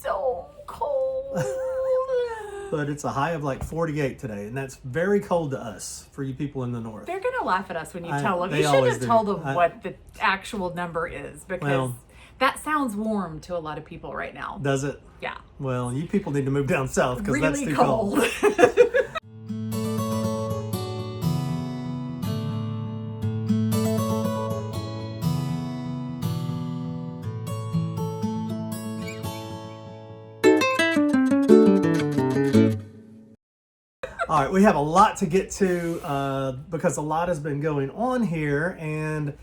so cold. But it's a high of like 48 today, and that's very cold to us, for you people in the north. They're going to laugh at us when you tell them. They You should always have do. told them what the actual number is, because that sounds warm to a lot of people right now. Does it? Yeah. Well, you people need to move down south, because that's Really too cold. All right, we have a lot to get to because a lot has been going on here. And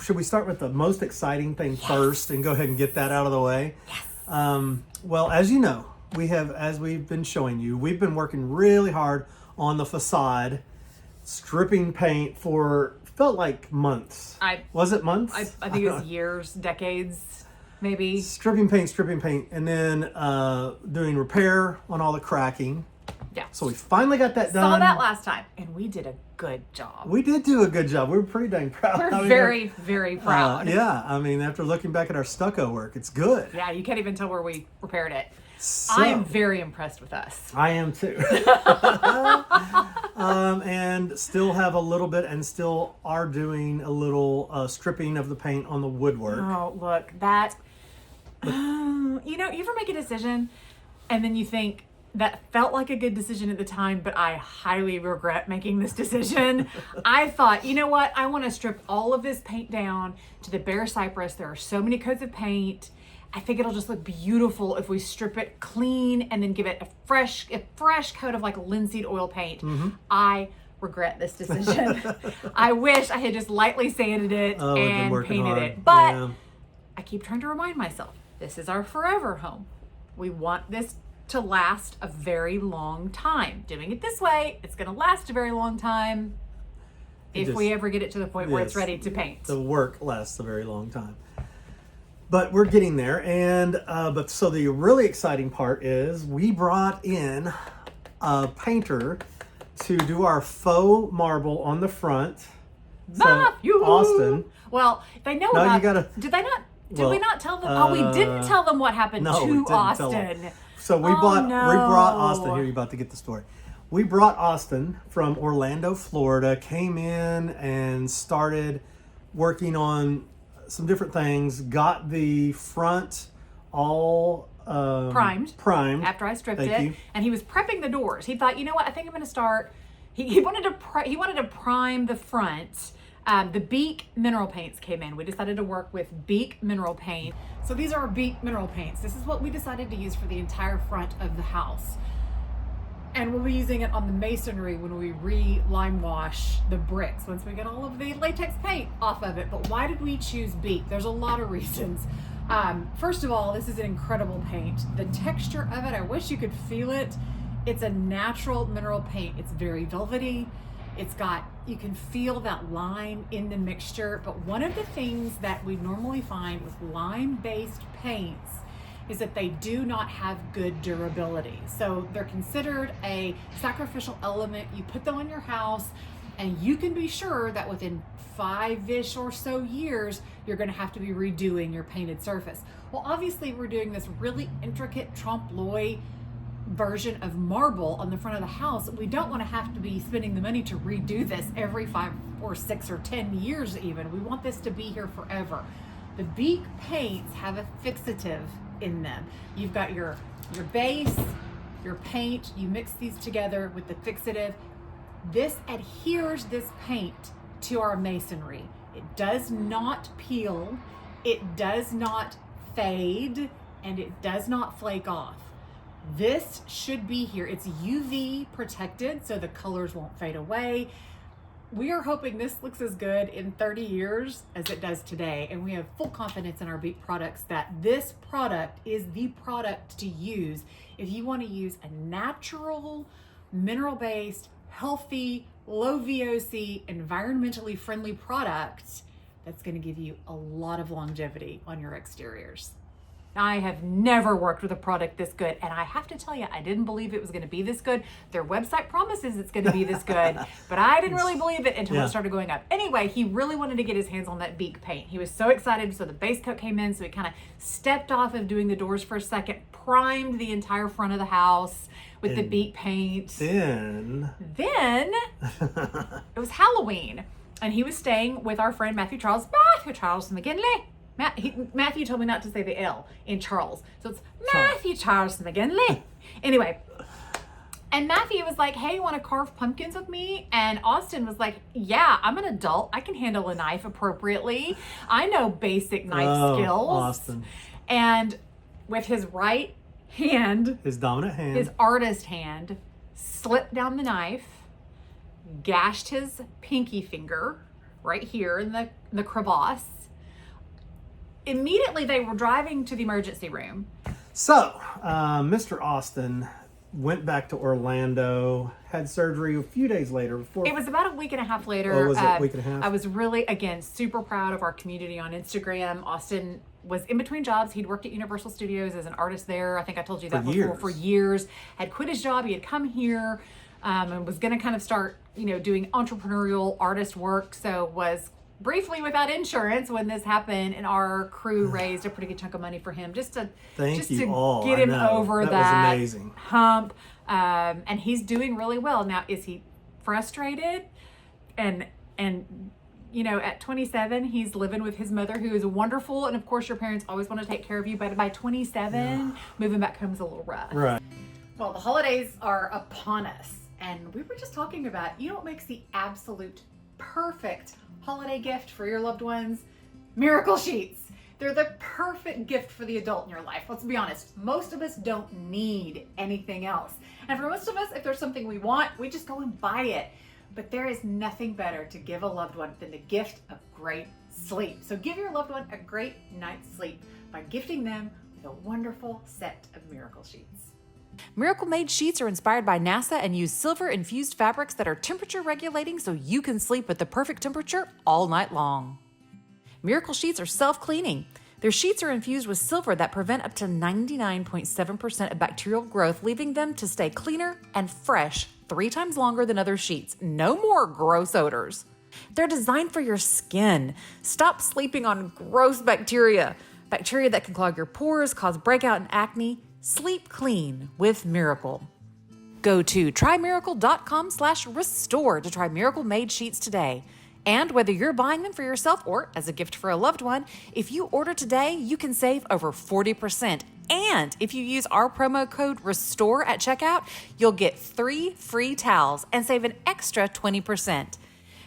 should we start with the most exciting thing first and go ahead and get that out of the way? Yes. Well, as you know, as we've been showing you, we've been working really hard on the facade, stripping paint for, felt like months. Was it months? I think it was years, decades, maybe. Stripping paint, and then doing repair on all the cracking. Yeah. So we finally got that done. Saw that last time, and we did a good job. We did do a good job. We were pretty dang proud. We're very, very proud. Yeah, I mean, after looking back at our stucco work, it's good. Yeah, you can't even tell where we repaired it. So, I am very impressed with us. I am too. And still have a little bit, and still are doing a little stripping of the paint on the woodwork. Oh, look, that, you ever make a decision and then you think, that felt like a good decision at the time, but I highly regret making this decision. I thought, you know what? I want to strip all of this paint down to the bare cypress. There are so many coats of paint. I think it'll just look beautiful if we strip it clean and then give it a fresh coat of like linseed oil paint. Mm-hmm. I regret this decision. I wish I had just lightly sanded it and painted it. But I keep trying to remind myself, this is our forever home. We want this to last a very long time. Doing it this way, it's going to last a very long time if we ever get it to the point where it's ready to paint. The work lasts a very long time. But we're getting there. And so the really exciting part is we brought in a painter to do our faux marble on the front. Matthew! So, Austin. Well, they know No, about... you gotta... Did they not... Did we not tell them? We didn't tell them what happened no, we to didn't Austin. Tell them. So we brought Austin. Here, you're about to get the story. We brought Austin from Orlando, Florida, came in and started working on some different things, got the front all primed after I stripped it. And he was prepping the doors. He thought, you know what, I think I'm going to start. He wanted to prime the front. The Beeck Mineral Paints came in. We decided to work with Beeck Mineral Paint. So these are Beeck Mineral Paints. This is what we decided to use for the entire front of the house. And we'll be using it on the masonry when we re-lime wash the bricks, once we get all of the latex paint off of it. But why did we choose Beeck? There's a lot of reasons. First of all, this is an incredible paint. The texture of it, I wish you could feel it. It's a natural mineral paint. It's very velvety. You can feel that lime in the mixture, but one of the things that we normally find with lime-based paints is that they do not have good durability. So they're considered a sacrificial element. You put them on your house and you can be sure that within 5-ish or so years, you're gonna have to be redoing your painted surface. Well, obviously we're doing this really intricate trompe l'oeil version of marble on the front of the house. We don't want to have to be spending the money to redo this every 5 or 6 or 10 years even. We want this to be here forever. The Beeck paints have a fixative in them. You've got your base, your paint, you mix these together with the fixative. This adheres this paint to our masonry. It does not peel, it does not fade, and it does not flake off. This should be here. It's UV protected, so the colors won't fade away. We are hoping this looks as good in 30 years as it does today, and we have full confidence in our Beeck products that this product is the product to use if you want to use a natural, mineral-based, healthy, low VOC, environmentally friendly product that's going to give you a lot of longevity on your exteriors. I have never worked with a product this good. And I have to tell you, I didn't believe it was going to be this good. Their website promises it's going to be this good, but I didn't really believe it until it started going up. Anyway, he really wanted to get his hands on that Beeck paint. He was so excited. So the base coat came in. So he kind of stepped off of doing the doors for a second, primed the entire front of the house with the Beeck paint. Then it was Halloween, and he was staying with our friend Matthew Charles McGinley. Matthew told me not to say the L in Charles. So it's Matthew Charles McGinley. Anyway, and Matthew was like, hey, you want to carve pumpkins with me? And Austin was like, yeah, I'm an adult. I can handle a knife appropriately. I know basic knife skills. Austin. And with his right hand, his dominant hand, his artist hand, slipped down the knife, gashed his pinky finger right here in the crevasse. Immediately, they were driving to the emergency room. So, Mr. Austin went back to Orlando, had surgery a few days later. It was about a week and a half later. Oh, was it a week and a half? I was really, again, super proud of our community on Instagram. Austin was in between jobs. He'd worked at Universal Studios as an artist there. I think I told you that before. For years. Had quit his job. He had come here and was going to kind of start, doing entrepreneurial artist work. So was briefly without insurance when this happened, and our crew raised a pretty good chunk of money for him just to get him over that was amazing hump. And he's doing really well now. Is he frustrated? And at 27, he's living with his mother, who is wonderful. And of course, your parents always want to take care of you. But by 27, moving back home is a little rough. Right. Well, the holidays are upon us, and we were just talking about, what makes the absolute perfect holiday gift for your loved ones? Miracle sheets. They're the perfect gift for the adult in your life. Let's be honest. Most of us don't need anything else. And for most of us, if there's something we want, we just go and buy it. But there is nothing better to give a loved one than the gift of great sleep. So give your loved one a great night's sleep by gifting them with a wonderful set of Miracle Sheets. Miracle Made sheets are inspired by NASA and use silver-infused fabrics that are temperature regulating so you can sleep at the perfect temperature all night long. Miracle sheets are self-cleaning. Their sheets are infused with silver that prevent up to 99.7% of bacterial growth, leaving them to stay cleaner and fresh 3 times longer than other sheets. No more gross odors. They're designed for your skin. Stop sleeping on gross bacteria. Bacteria that can clog your pores, cause breakout and acne. Sleep clean with Miracle. Go to trymiracle.com/restore to try Miracle Made sheets today. And whether you're buying them for yourself or as a gift for a loved one, if you order today, you can save over 40%. And if you use our promo code RESTORE at checkout, you'll get 3 free towels and save an extra 20%.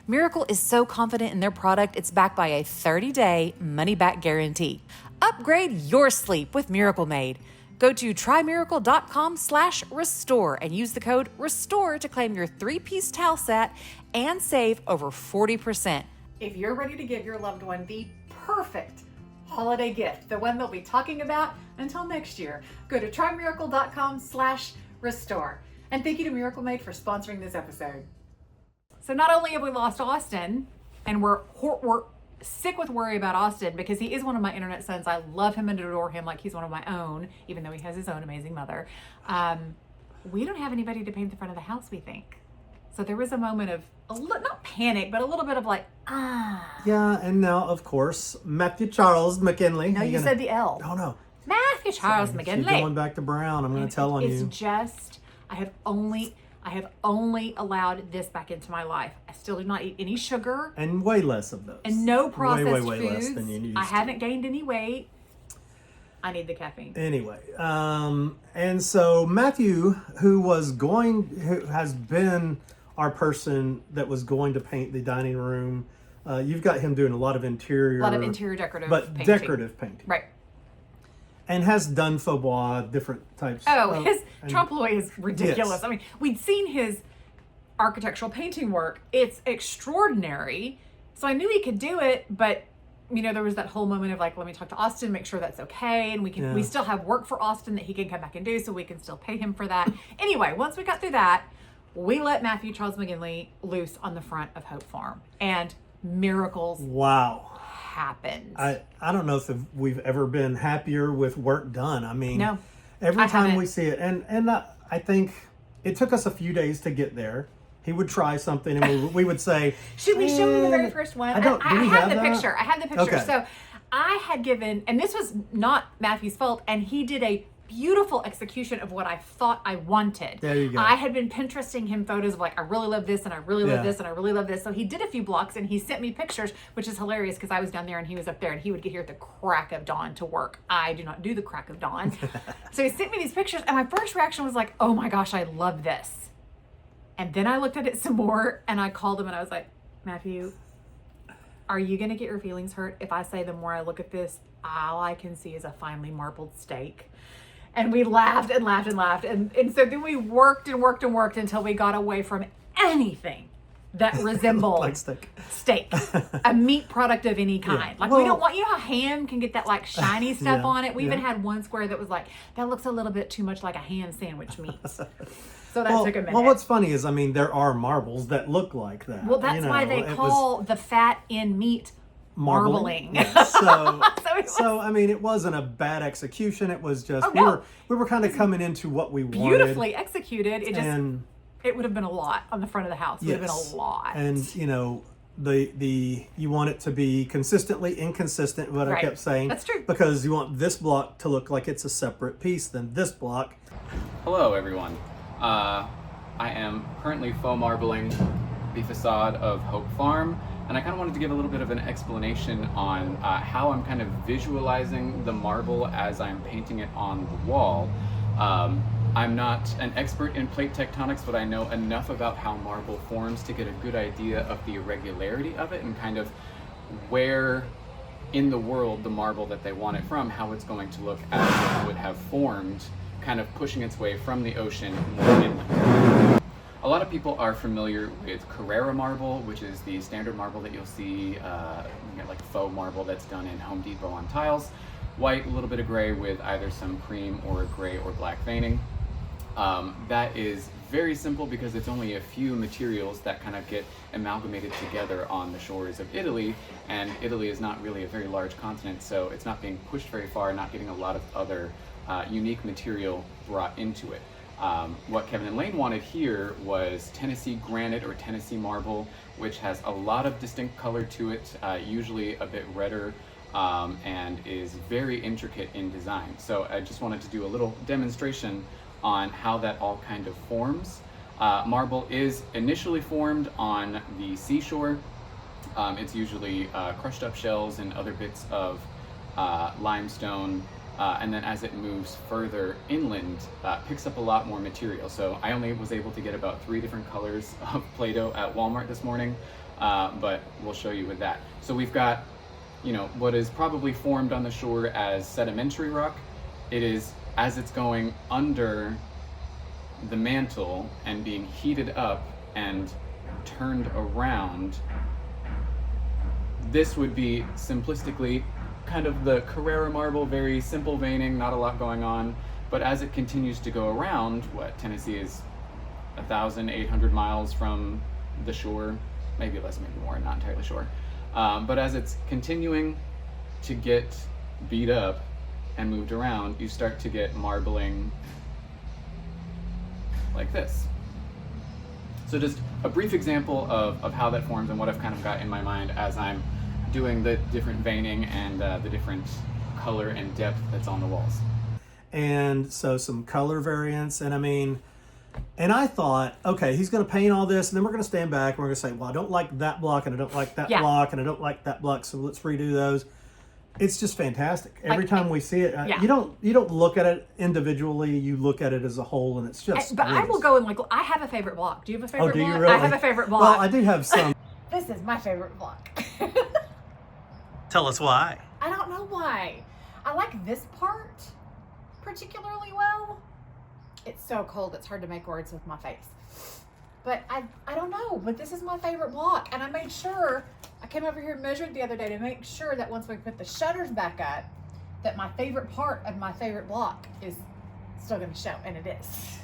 Miracle is so confident in their product, it's backed by a 30-day money-back guarantee. Upgrade your sleep with Miracle Made. Go to trymiracle.com/restore and use the code RESTORE to claim your 3-piece towel set and save over 40%. If you're ready to give your loved one the perfect holiday gift, the one they'll be talking about until next year, go to trymiracle.com/restore. And thank you to Miracle Made for sponsoring this episode. So not only have we lost Austin, and we're sick with worry about Austin because he is one of my internet sons. I love him and adore him like he's one of my own, even though he has his own amazing mother. We don't have anybody to paint the front of the house, we think. So there was a moment of, not panic, but a little bit of Yeah, and now, of course, Matthew Charles McGinley. No, you said the L. Oh, no. Matthew Charles McGinley. She's going back to Brown. I'm going to tell on you. It's just, I have only allowed this back into my life. I still do not eat any sugar. And way less of those. And no processed way foods. Less than you used I haven't gained any weight. I need the caffeine. Anyway, and so Matthew, who has been our person that was going to paint the dining room, you've got him doing a lot of interior. decorative painting. Decorative painting. Right. And has done faux bois, different types. His trompe l'oeil is ridiculous. Yes. I mean, we'd seen his architectural painting work. It's extraordinary. So I knew he could do it, but there was that whole moment of let me talk to Austin, make sure that's okay, and we still have work for Austin that he can come back and do, so we can still pay him for that. Anyway, once we got through that, we let Matthew Charles McGinley loose on the front of Hope Farm, and miracles happened. I don't know if we've ever been happier with work done. I mean, no, every time we see it, and I think it took us a few days to get there. He would try something, and we would say, "Should we show you the very first one?" I have the picture. I have the picture. Okay. So I had given, and this was not Matthew's fault, and he did a beautiful execution of what I thought I wanted. There you go. I had been Pinteresting him photos of like, I really love this, and I really love this, and I really love this. So he did a few blocks, and he sent me pictures, which is hilarious because I was down there and he was up there, and he would get here at the crack of dawn to work. I do not do the crack of dawn. So he sent me these pictures, and my first reaction was like, oh my gosh, I love this. And then I looked at it some more, and I called him, and I was like, Matthew, are you going to get your feelings hurt if I say the more I look at this, all I can see is a finely marbled steak? And we laughed and laughed and laughed. And so then we worked and worked and worked until we got away from anything that resembled like steak, a meat product of any kind. Like, we don't want, you know how ham can get that like shiny stuff on it? We even had one square that was like, that looks a little bit too much like a ham sandwich meat. So that took a minute. Well, what's funny is, I mean, there are marbles that look like that. Well, that's why they call the fat in meat marbling. Yeah. So I mean, it wasn't a bad execution. It was just we were kind of coming into what we wanted. Beautifully executed. It would have been a lot on the front of the house. It would have been a lot. And you know, you want it to be consistently inconsistent. What I kept saying. That's true. Because you want this block to look like it's a separate piece than this block. Hello, everyone. I am currently faux marbling the facade of Hope Farm. And I kind of wanted to give a little bit of an explanation on how I'm kind of visualizing the marble as I'm painting it on the wall. I'm not an expert in plate tectonics, but I know enough about how marble forms to get a good idea of the irregularity of it and kind of where in the world the marble that they want it from, how it's going to look as it would have formed, kind of pushing its way from the ocean more inland. A lot of people are familiar with Carrara marble, which is the standard marble that you'll see, you get like faux marble that's done in Home Depot on tiles. White, a little bit of gray with either some cream or gray or black veining. That is very simple because it's only a few materials that kind of get amalgamated together on the shores of Italy, and Italy is not really a very large continent, so it's not being pushed very far, not getting a lot of other unique material brought into it. What Kevin and Lane wanted here was Tennessee granite or Tennessee marble, which has a lot of distinct color to it, usually a bit redder, and is very intricate in design. So I just wanted to do a little demonstration on how that all kind of forms. Marble is initially formed on the seashore. It's usually crushed up shells and other bits of limestone. And then as it moves further inland, picks up a lot more material. So I only was able to get about 3 different colors of Play-Doh at Walmart this morning, but we'll show you with that. So we've got, you know, what is probably formed on the shore as sedimentary rock. It is, as it's going under the mantle and being heated up and turned around, this would be simplistically kind of the Carrara marble, very simple veining, not a lot going on. But as it continues to go around, Tennessee is 1,800 miles from the shore, maybe less, maybe more, not entirely sure. But as it's continuing to get beat up and moved around, you start to get marbling like this. So just a brief example of how that forms and what I've kind of got in my mind as I'm doing the different veining and the different color and depth that's on the walls. And so some color variants, and I mean, and I thought, okay, he's going to paint all this, and then we're going to stand back and we're going to say, well, I don't like that block, and I don't like that block, and I don't like that block, so let's redo those. It's just fantastic. Every time we see it, you don't look at it individually, you look at it as a whole, and it's just But I will go and like, I have a favorite block. Do you have a favorite block? You really? I have a favorite block. Well, I do have some. This is my favorite block. Tell us why. I don't know why. I like this part particularly well. It's so cold, it's hard to make words with my face. But I don't know, but this is my favorite block. And I made sure, I came over here and measured the other day to make sure that once we put the shutters back up, that my favorite part of my favorite block is still gonna show, and it is.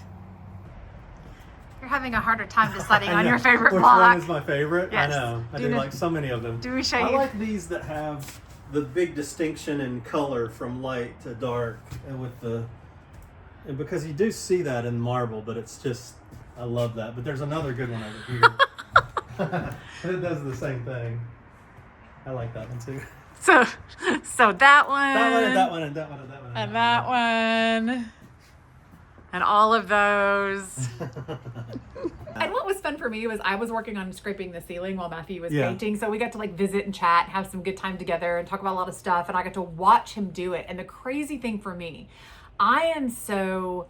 You're having a harder time deciding on your favorite Which block. one is my favorite? Yes. I know. I do like so many of them. Do we show I you? like these that have the big distinction in color from light to dark, and because you do see that in marble, but it's just, I love that. But there's another good one over here. It does the same thing. I like that one too. So that one. That one, and that one, and that one, and that one, And that one. And all of those. And what was fun for me was I was working on scraping the ceiling while Matthew was painting. So we got to like visit and chat, have some good time together and talk about a lot of stuff. And I got to watch him do it. And the crazy thing for me, Matthew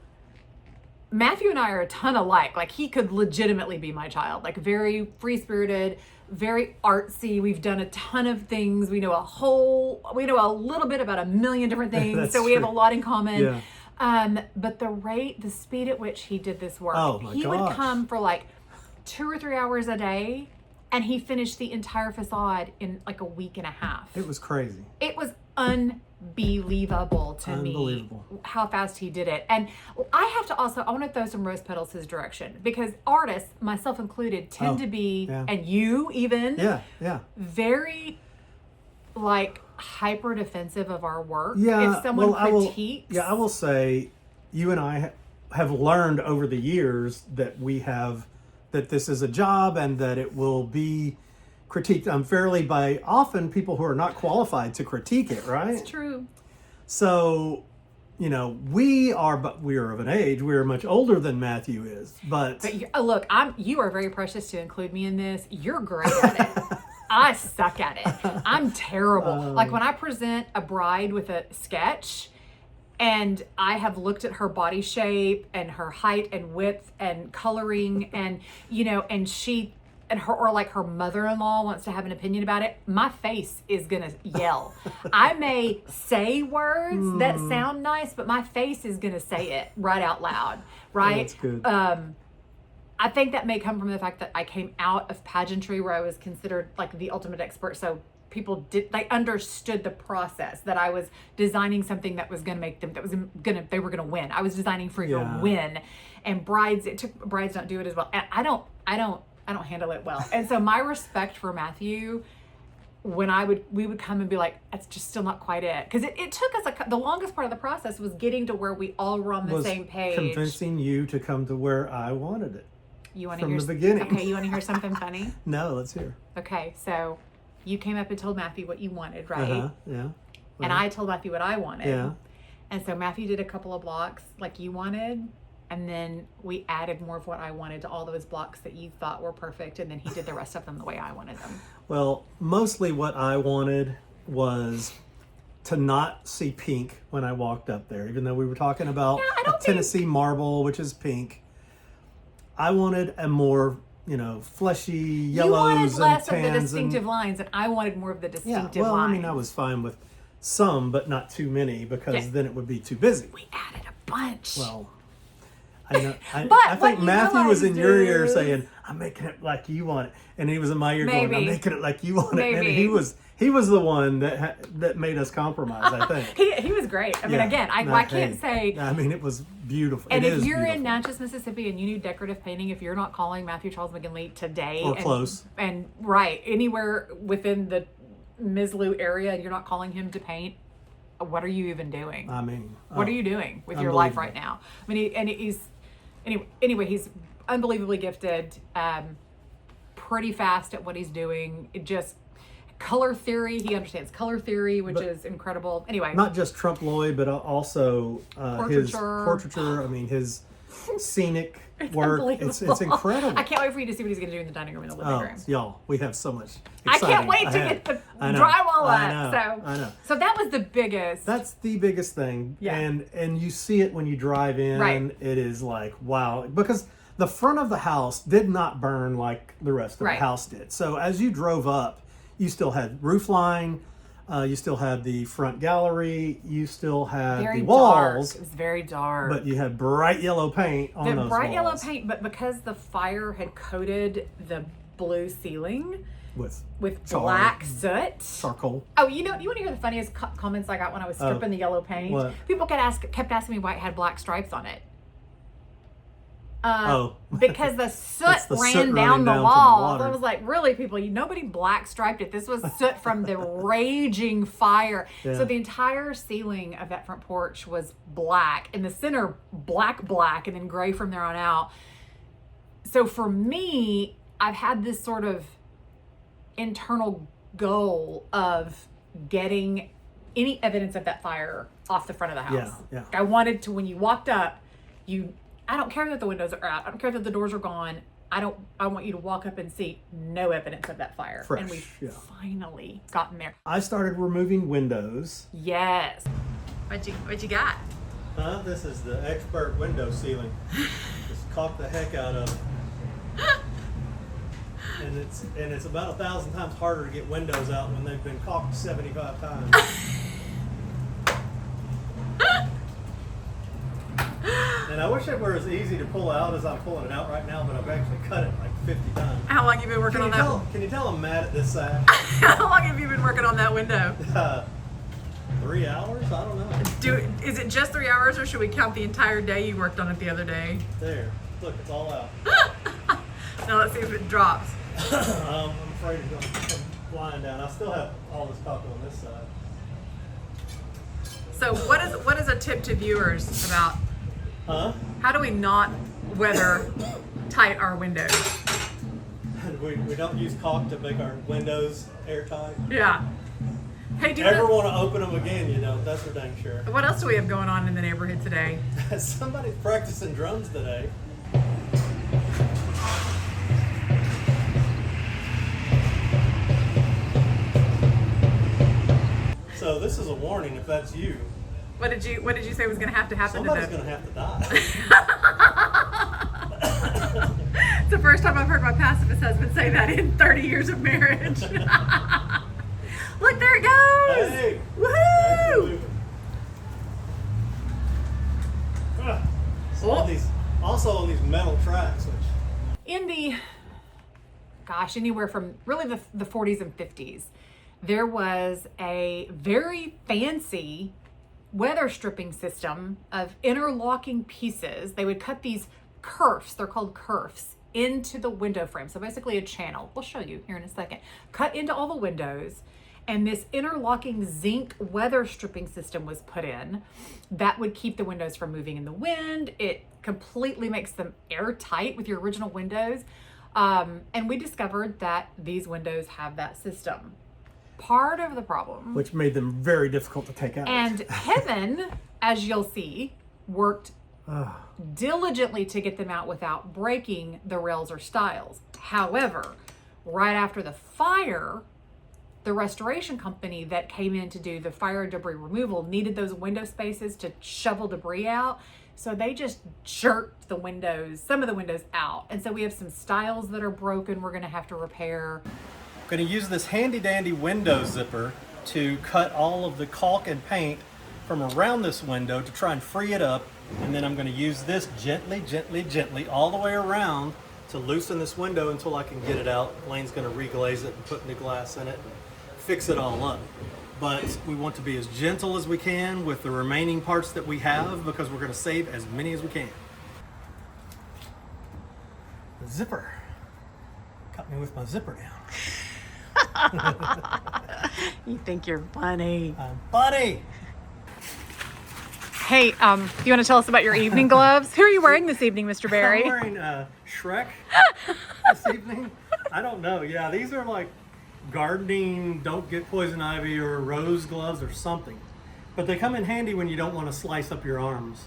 and I are a ton alike. Like he could legitimately be my child, like very free-spirited, very artsy. We've done a ton of things. We know a little bit about a million different things. So we have a lot in common. Yeah. But the speed at which he did this work, he would come for like 2 or 3 hours a day, and he finished the entire facade in like a week and a half. It was crazy. It was unbelievable to me how fast he did it. And I want to throw some rose petals his direction, because artists, myself included, tend to be, and you even, very like hyper defensive of our work. If someone critiques. I will say, you and I have learned over the years that this is a job and that it will be critiqued unfairly by often people who are not qualified to critique it, right? It's true. So, we are of an age, we are much older than Matthew is, but look, you are very precious to include me in this. You're great at it. I suck at it. I'm terrible. Like when I present a bride with a sketch and I have looked at her body shape and her height and width and coloring and, her mother-in-law wants to have an opinion about it, my face is going to yell. I may say words that sound nice, but my face is going to say it right out loud, right? That's good. I think that may come from the fact that I came out of pageantry where I was considered like the ultimate expert. So people they understood the process, that I was designing something that was going to make them, they were going to win. I was designing for your win. And brides don't do it as well. And I don't handle it well. And so my respect for Matthew, when we would come and be like, that's just still not quite it. Because it took us, the longest part of the process was getting to where we all were on the same page. Convincing you to come to where I wanted it. From the beginning. Okay, you want to hear something funny? No, let's hear. Okay, so you came up and told Matthew what you wanted, right? Yeah. And I told Matthew what I wanted. Yeah. And so Matthew did a couple of blocks like you wanted, and then we added more of what I wanted to all those blocks that you thought were perfect, and then he did the rest of them the way I wanted them. Well, mostly what I wanted was to not see pink when I walked up there, even though we were talking about Tennessee marble, which is pink. I wanted a more, fleshy yellows and tans. You wanted less of the distinctive lines, and I wanted more of the distinctive lines. I was fine with some, but not too many, because then it would be too busy. We added a bunch. Well, I know. I think Matthew was in your ear saying, "I'm making it like you want it," and he was in my ear going, "I'm making it like you want it." And he was the one that made us compromise. I think he was great. I mean, again, I can't say. I mean, it was beautiful. And if you're in Natchez, Mississippi, and you need decorative painting, if you're not calling Matthew Charles McGinley today, or close, and anywhere within the Mislew area, and you're not calling him to paint, what are you even doing? I mean, what are you doing with your life right now? I mean, he's unbelievably gifted, pretty fast at what he's doing. It just color theory. He understands color theory, which is incredible. Anyway, not just trompe l'oeil, but also his portraiture. I mean, his scenic work. It's incredible. I can't wait for you to see what he's going to do in the dining room and the living room. Y'all, we have so much. I can't wait to get the drywall up. I know. So that was the biggest. That's the biggest thing. Yeah. And you see it when you drive in. Right. It is like, wow. Because the front of the house did not burn like the rest of the house did. So as you drove up, you still had roof line. You still had the front gallery. You still had the walls. It was very dark. But you had bright yellow paint on those walls. Bright yellow paint, but because the fire had coated the blue ceiling with black soot. Charcoal. Oh, you want to hear the funniest comments I got when I was stripping the yellow paint? What? People kept asking me why it had black stripes on it. Because the soot That's the ran soot down running the down from the wall. water. I was like, really, people, nobody black striped it. This was soot from the raging fire. Yeah. So the entire ceiling of that front porch was black. In the center, black, and then gray from there on out. So for me, I've had this sort of internal goal of getting any evidence of that fire off the front of the house. Yeah. I wanted to, when you walked up, I don't care that the windows are out. I don't care that the doors are gone. I want you to walk up and see no evidence of that fire. Fresh, and we've yeah. finally gotten there. I started removing windows. Yes. What you got? This is the expert window sealing. Just caulk the heck out of it. And it's about 1,000 times harder to get windows out when they've been caulked 75 times. And I wish it were as easy to pull out as I'm pulling it out right now, but I've actually cut it like 50 times. How long have you been working on that? Can you tell I'm mad at this side? How long have you been working on that window? 3 hours? I don't know. Is it just 3 hours, or should we count the entire day you worked on it the other day? There. Look, it's all out. Now let's see if it drops. I'm afraid it's going to come flying down. I still have all this caulk on this side. So what is a tip to viewers about how do we not weather tight our windows? We don't use caulk to make our windows airtight. Yeah. Hey, do you Ever want to open them again, you know, that's for dang sure. What else do we have going on in the neighborhood today? Somebody's practicing drums today. So this is a warning if that's you. What did you say was going to happen Somebody's to going to have to die. It's the first time I've heard my pacifist husband say that in 30 years of marriage. Look, there it goes! Hey! Woohoo! Also on these metal tracks, which In the, anywhere from really the 40s and 50s, there was a very fancy weather stripping system of interlocking pieces. They would cut these kerfs, they're called kerfs, into the window frame. So basically a channel. We'll show you here in a second. Cut into all the windows, and this interlocking zinc weather stripping system was put in that would keep the windows from moving in the wind. It completely makes them airtight with your original windows. And we discovered that these windows have that system. Part of the problem, which made them very difficult to take out. And Kevin, as you'll see, worked diligently to get them out without breaking the rails or stiles. However, right after the fire, the restoration company that came in to do the fire debris removal needed those window spaces to shovel debris out. So they just jerked the windows, some of the windows out. And so we have some stiles that are broken we're going to have to repair. I'm going to use this handy dandy window zipper to cut all of the caulk and paint from around this window to try and free it up. And then I'm going to use this gently all the way around to loosen this window until I can get it out. Lane's going to reglaze it and put new glass in it, fix it all up. But we want to be as gentle as we can with the remaining parts that we have because we're going to save as many as we can. The zipper. Cut me with my zipper down. You think you're funny. I'm funny. Hey, you want to tell us about your evening gloves? Who are you wearing this evening, Mr. Barry? I'm wearing Shrek this evening. I don't know. Yeah, these are like gardening, don't get poison ivy or rose gloves or something. But they come in handy when you don't want to slice up your arms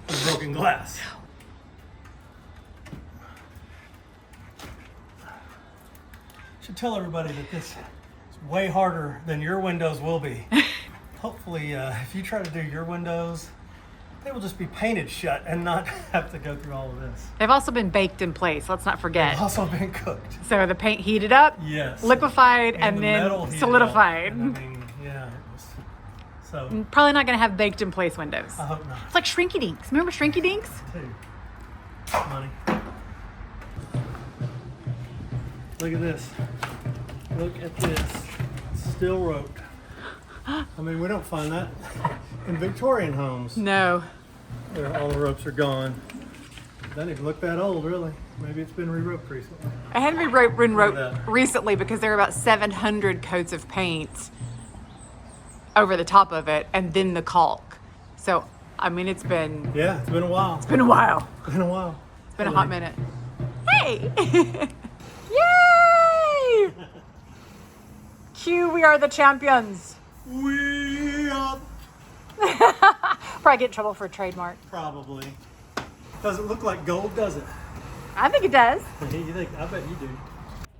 with broken glass. Should tell everybody that this is way harder than your windows will be. Hopefully, if you try to do your windows, they will just be painted shut and not have to go through all of this. They've also been baked in place, let's not forget. They've also been cooked. So the paint heated up, yes, liquefied, and the then metal heated solidified. up. And I mean, yeah, it was, so probably not going to have baked in place windows. I hope not. It's like Shrinky Dinks. Remember Shrinky Dinks? Too. Money. Look at this. Look at this. Steel rope. I mean, we don't find that in Victorian homes. No. All the ropes are gone. Doesn't even look that old, really. Maybe it's been re-roped recently. I had to be roped recently because there were about 700 coats of paint over the top of it, and then the caulk. So, I mean, it's been... Yeah, it's been a while. It's been a while. It's been a while. It's been a hot minute. Hey! Yay! Q, we are the champions. We are... Probably get in trouble for a trademark. Probably. Doesn't look like gold, does it? I think it does. You think? I bet you do.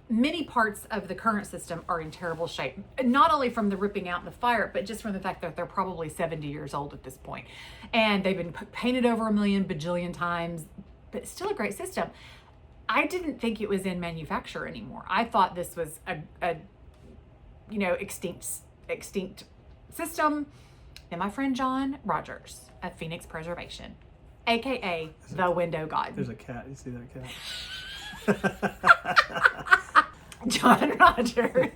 Many parts of the current system are in terrible shape, not only from the ripping out and the fire, but just from the fact that they're probably 70 years old at this point. And they've been painted over a million bajillion times, but it's still a great system. I didn't think it was in manufacture anymore. I thought this was a extinct system. And my friend John Rogers of Phoenix Preservation, AKA the Window God. There's a cat. You see that cat? John Rogers.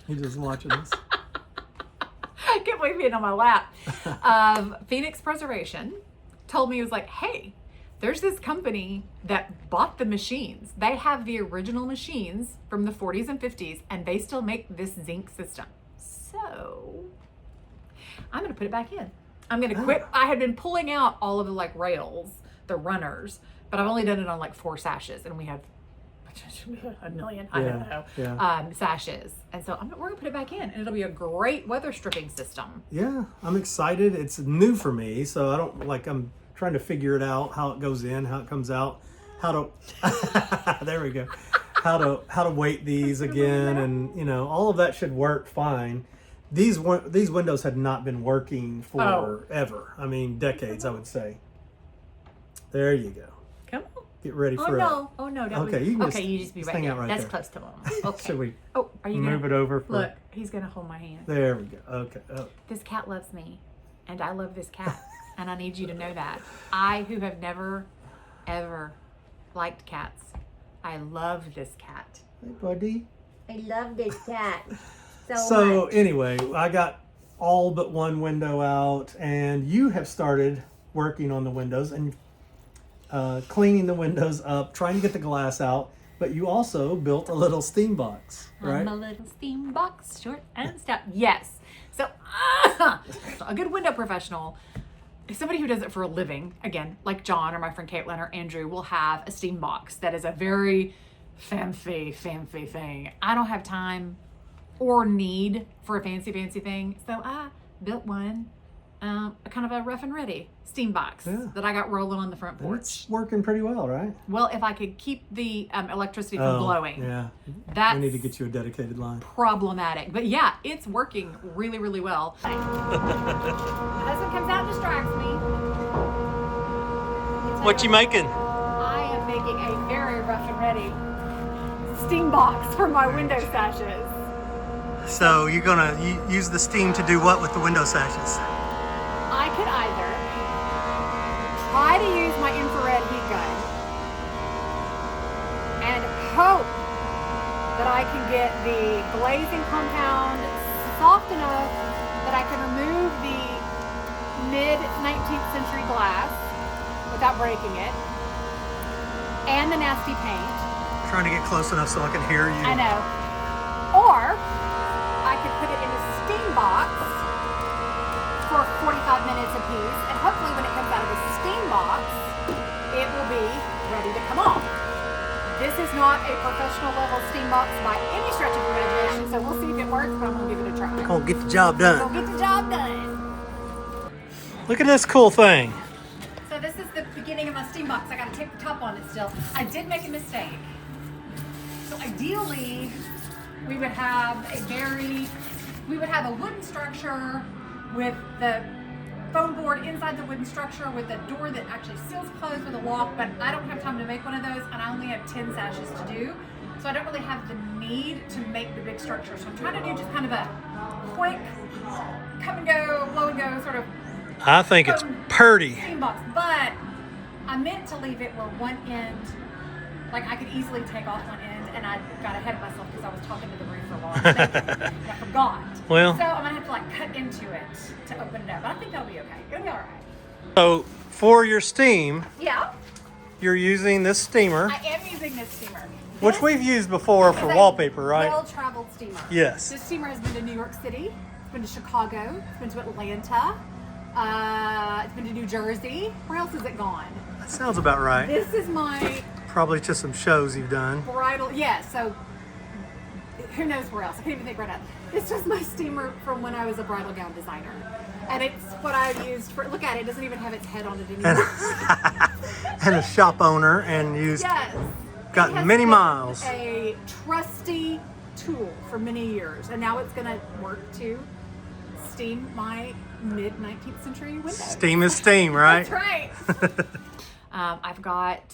He's just watching us. I can't believe being on my lap. Phoenix Preservation told me, he was like, hey, there's this company that bought the machines. They have the original machines from the 40s and 50s, and they still make this zinc system. So I'm going to put it back in. I'm going to quit. I had been pulling out all of the like rails, the runners, but I've only done it on like 4 sashes, and we have a million, I don't know, sashes. And so we're going to put it back in, and it'll be a great weather stripping system. Yeah, I'm excited. It's new for me, so I'm trying to figure it out, how it goes in, how it comes out, how to, there we go, how to weight these again, and all of that should work fine. These windows had not been working forever. I mean, decades, I would say. There you go. Come on. Get ready for it. Oh no. You just be right hang there. out right That's there. close to him. Okay. Should we are you move it over? Look, he's gonna hold my hand. There we go. Okay. Oh. This cat loves me, and I love this cat, and I need you to know that. I, who have never, ever liked cats, I love this cat. Hey, buddy. I love this cat so much. Anyway, I got all but one window out, and you have started working on the windows and cleaning the windows up, trying to get the glass out, but you also built a little steam box, right? I'm a little steam box, short and stout. Yes. So a good window professional, somebody who does it for a living, again, like John or my friend Caitlin or Andrew, will have a steam box that is a very fancy thing. I don't have time or need for a fancy thing, so I built one, kind of a rough and ready steam box that I got rolling on the front porch. It's working pretty well, right? Well, if I could keep the electricity from blowing, that's, we need to get you a dedicated line. Problematic, but yeah, it's working really, really well. My husband comes out and distracts me. What you making? I am making a very rough and ready steam box for my window sashes. So you're gonna use the steam to do what with the window sashes? I could either try to use my infrared heat gun and hope that I can get the glazing compound soft enough that I can remove the mid-19th century glass without breaking it, and the nasty paint. Trying to get close enough so I can hear you. I know. Or I could put it in a steam box for 45 minutes a piece, and hopefully when it comes out of the steam box, it will be ready to come off. This is not a professional level steam box by any stretch of the imagination, so we'll see if it works, but I'm gonna give it a try. Gonna get the job done. We'll get the job done. Look at this cool thing. So this is the beginning of my steam box. I gotta take the top on it still. I did make a mistake. So ideally, we would have a wooden structure with the foam board inside the wooden structure with a door that actually seals closed with a lock, but I don't have time to make one of those, and I only have 10 sashes to do. So I don't really have the need to make the big structure. So I'm trying to do just kind of a quick come and go, blow and go sort of. I think it's purty. Steam box, but I meant to leave it where one end, like I could easily take off one end, and I got ahead of myself because I was talking to the roof for a while and I forgot. Well, so I'm gonna have to like cut into it to open it up, but I think that'll be okay. It'll be all right. So for your steam, Yeah, you're using this steamer, I am using this steamer. which This we've used before for is a wallpaper, right? Well-traveled steamer. Yes. This steamer has been to New York City. It's been to Chicago. It's been to Atlanta. It's been to New Jersey. Where else has it gone? That sounds about right. This is my Probably to some shows you've done. bridal. Yeah, so who knows where else? I can't even think right now. It's just my steamer from when I was a bridal gown designer. And it's what I used for, look at it, it doesn't even have its head on it anymore. And a shop owner, and used Yes. gotten It has many been miles. A trusty tool for many years, and now it's going to work to steam my mid-19th century window. Steam is steam, right? That's right. I've got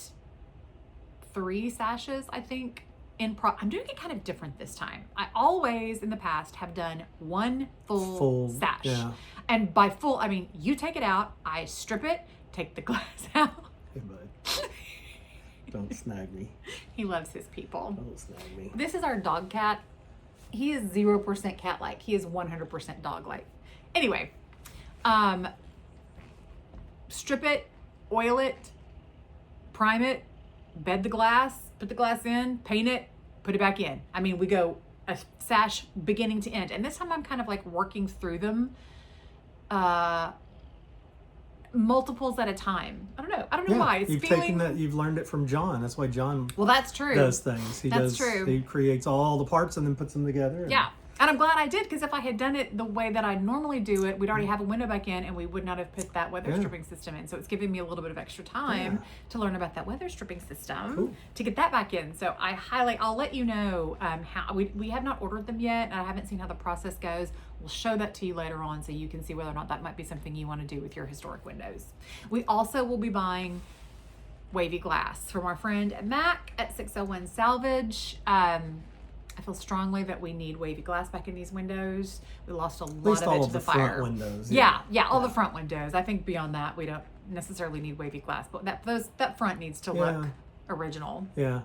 3 sashes, I think. I'm doing it kind of different this time. I always, in the past, have done one full sash. Yeah. And by full, I mean, you take it out, I strip it, take the glass out. Hey, bud. Don't snag me. He loves his people. Don't snag me. This is our dog cat. He is 0% cat-like. He is 100% dog-like. Anyway, strip it, oil it, prime it, bed the glass, put the glass in, paint it, put it back in. I mean, we go a sash beginning to end. And this time I'm kind of like working through them multiples at a time. I don't know why. It's You've learned it from John. That's why John Well, that's true. does things. That's true. He creates all the parts and then puts them together. Yeah. And I'm glad I did, because if I had done it the way that I normally do it, we'd already have a window back in and we would not have put that weather stripping system in. So it's giving me a little bit of extra time to learn about that weather stripping system to get that back in. So I'll let you know how we have not ordered them yet. And I haven't seen how the process goes. We'll show that to you later on so you can see whether or not that might be something you want to do with your historic windows. We also will be buying wavy glass from our friend Mac at 601 Salvage. I feel strongly that we need wavy glass back in these windows. We lost a lot of it to the fire. Front windows. Yeah, all the front windows. I think beyond that, we don't necessarily need wavy glass, but that front needs to look original. Yeah.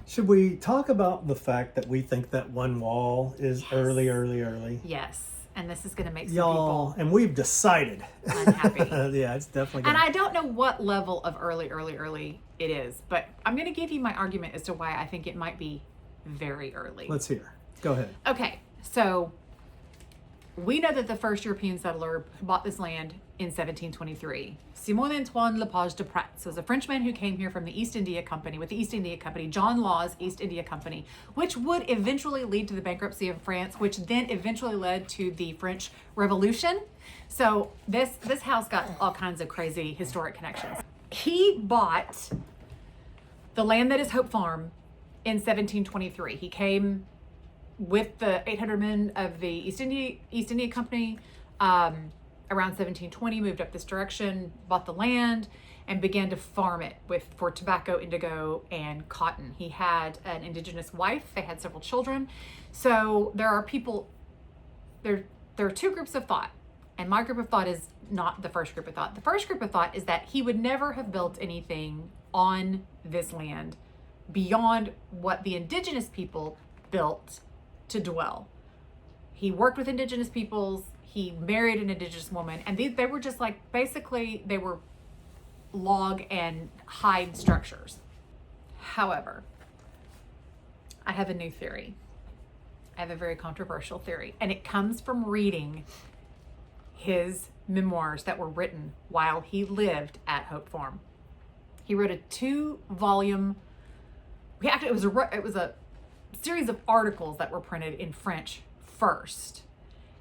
Should we talk about the fact that we think that one wall is early? Yes, and this is going to make some Y'all, people and we've decided. unhappy. Yeah, it's definitely. And I don't know what level of early it is, but I'm going to give you my argument as to why I think it might be very early. Let's hear. Go ahead. Okay, so we know that the first European settler bought this land in 1723. Simon Antoine Lepage de Prat was a Frenchman who came here from the East India Company, with the East India Company, John Law's East India Company, which would eventually lead to the bankruptcy of France, which then eventually led to the French Revolution. So this house got all kinds of crazy historic connections. He bought the land that is Hope Farm in 1723. He came with the 800 men of the East India Company around 1720, moved up this direction, bought the land, and began to farm it for tobacco, indigo, and cotton. He had an indigenous wife. They had several children. So there are 2 groups of thought, and my group of thought is not the first group of thought. The first group of thought is that he would never have built anything on this land beyond what the indigenous people built to dwell. He worked with indigenous peoples, he married an indigenous woman, and they were just like, basically they were log and hide structures. However, I have a new theory. I have a very controversial theory, and it comes from reading his memoirs that were written while he lived at Hope Farm. He wrote a 2-volume it was a series of articles that were printed in French first.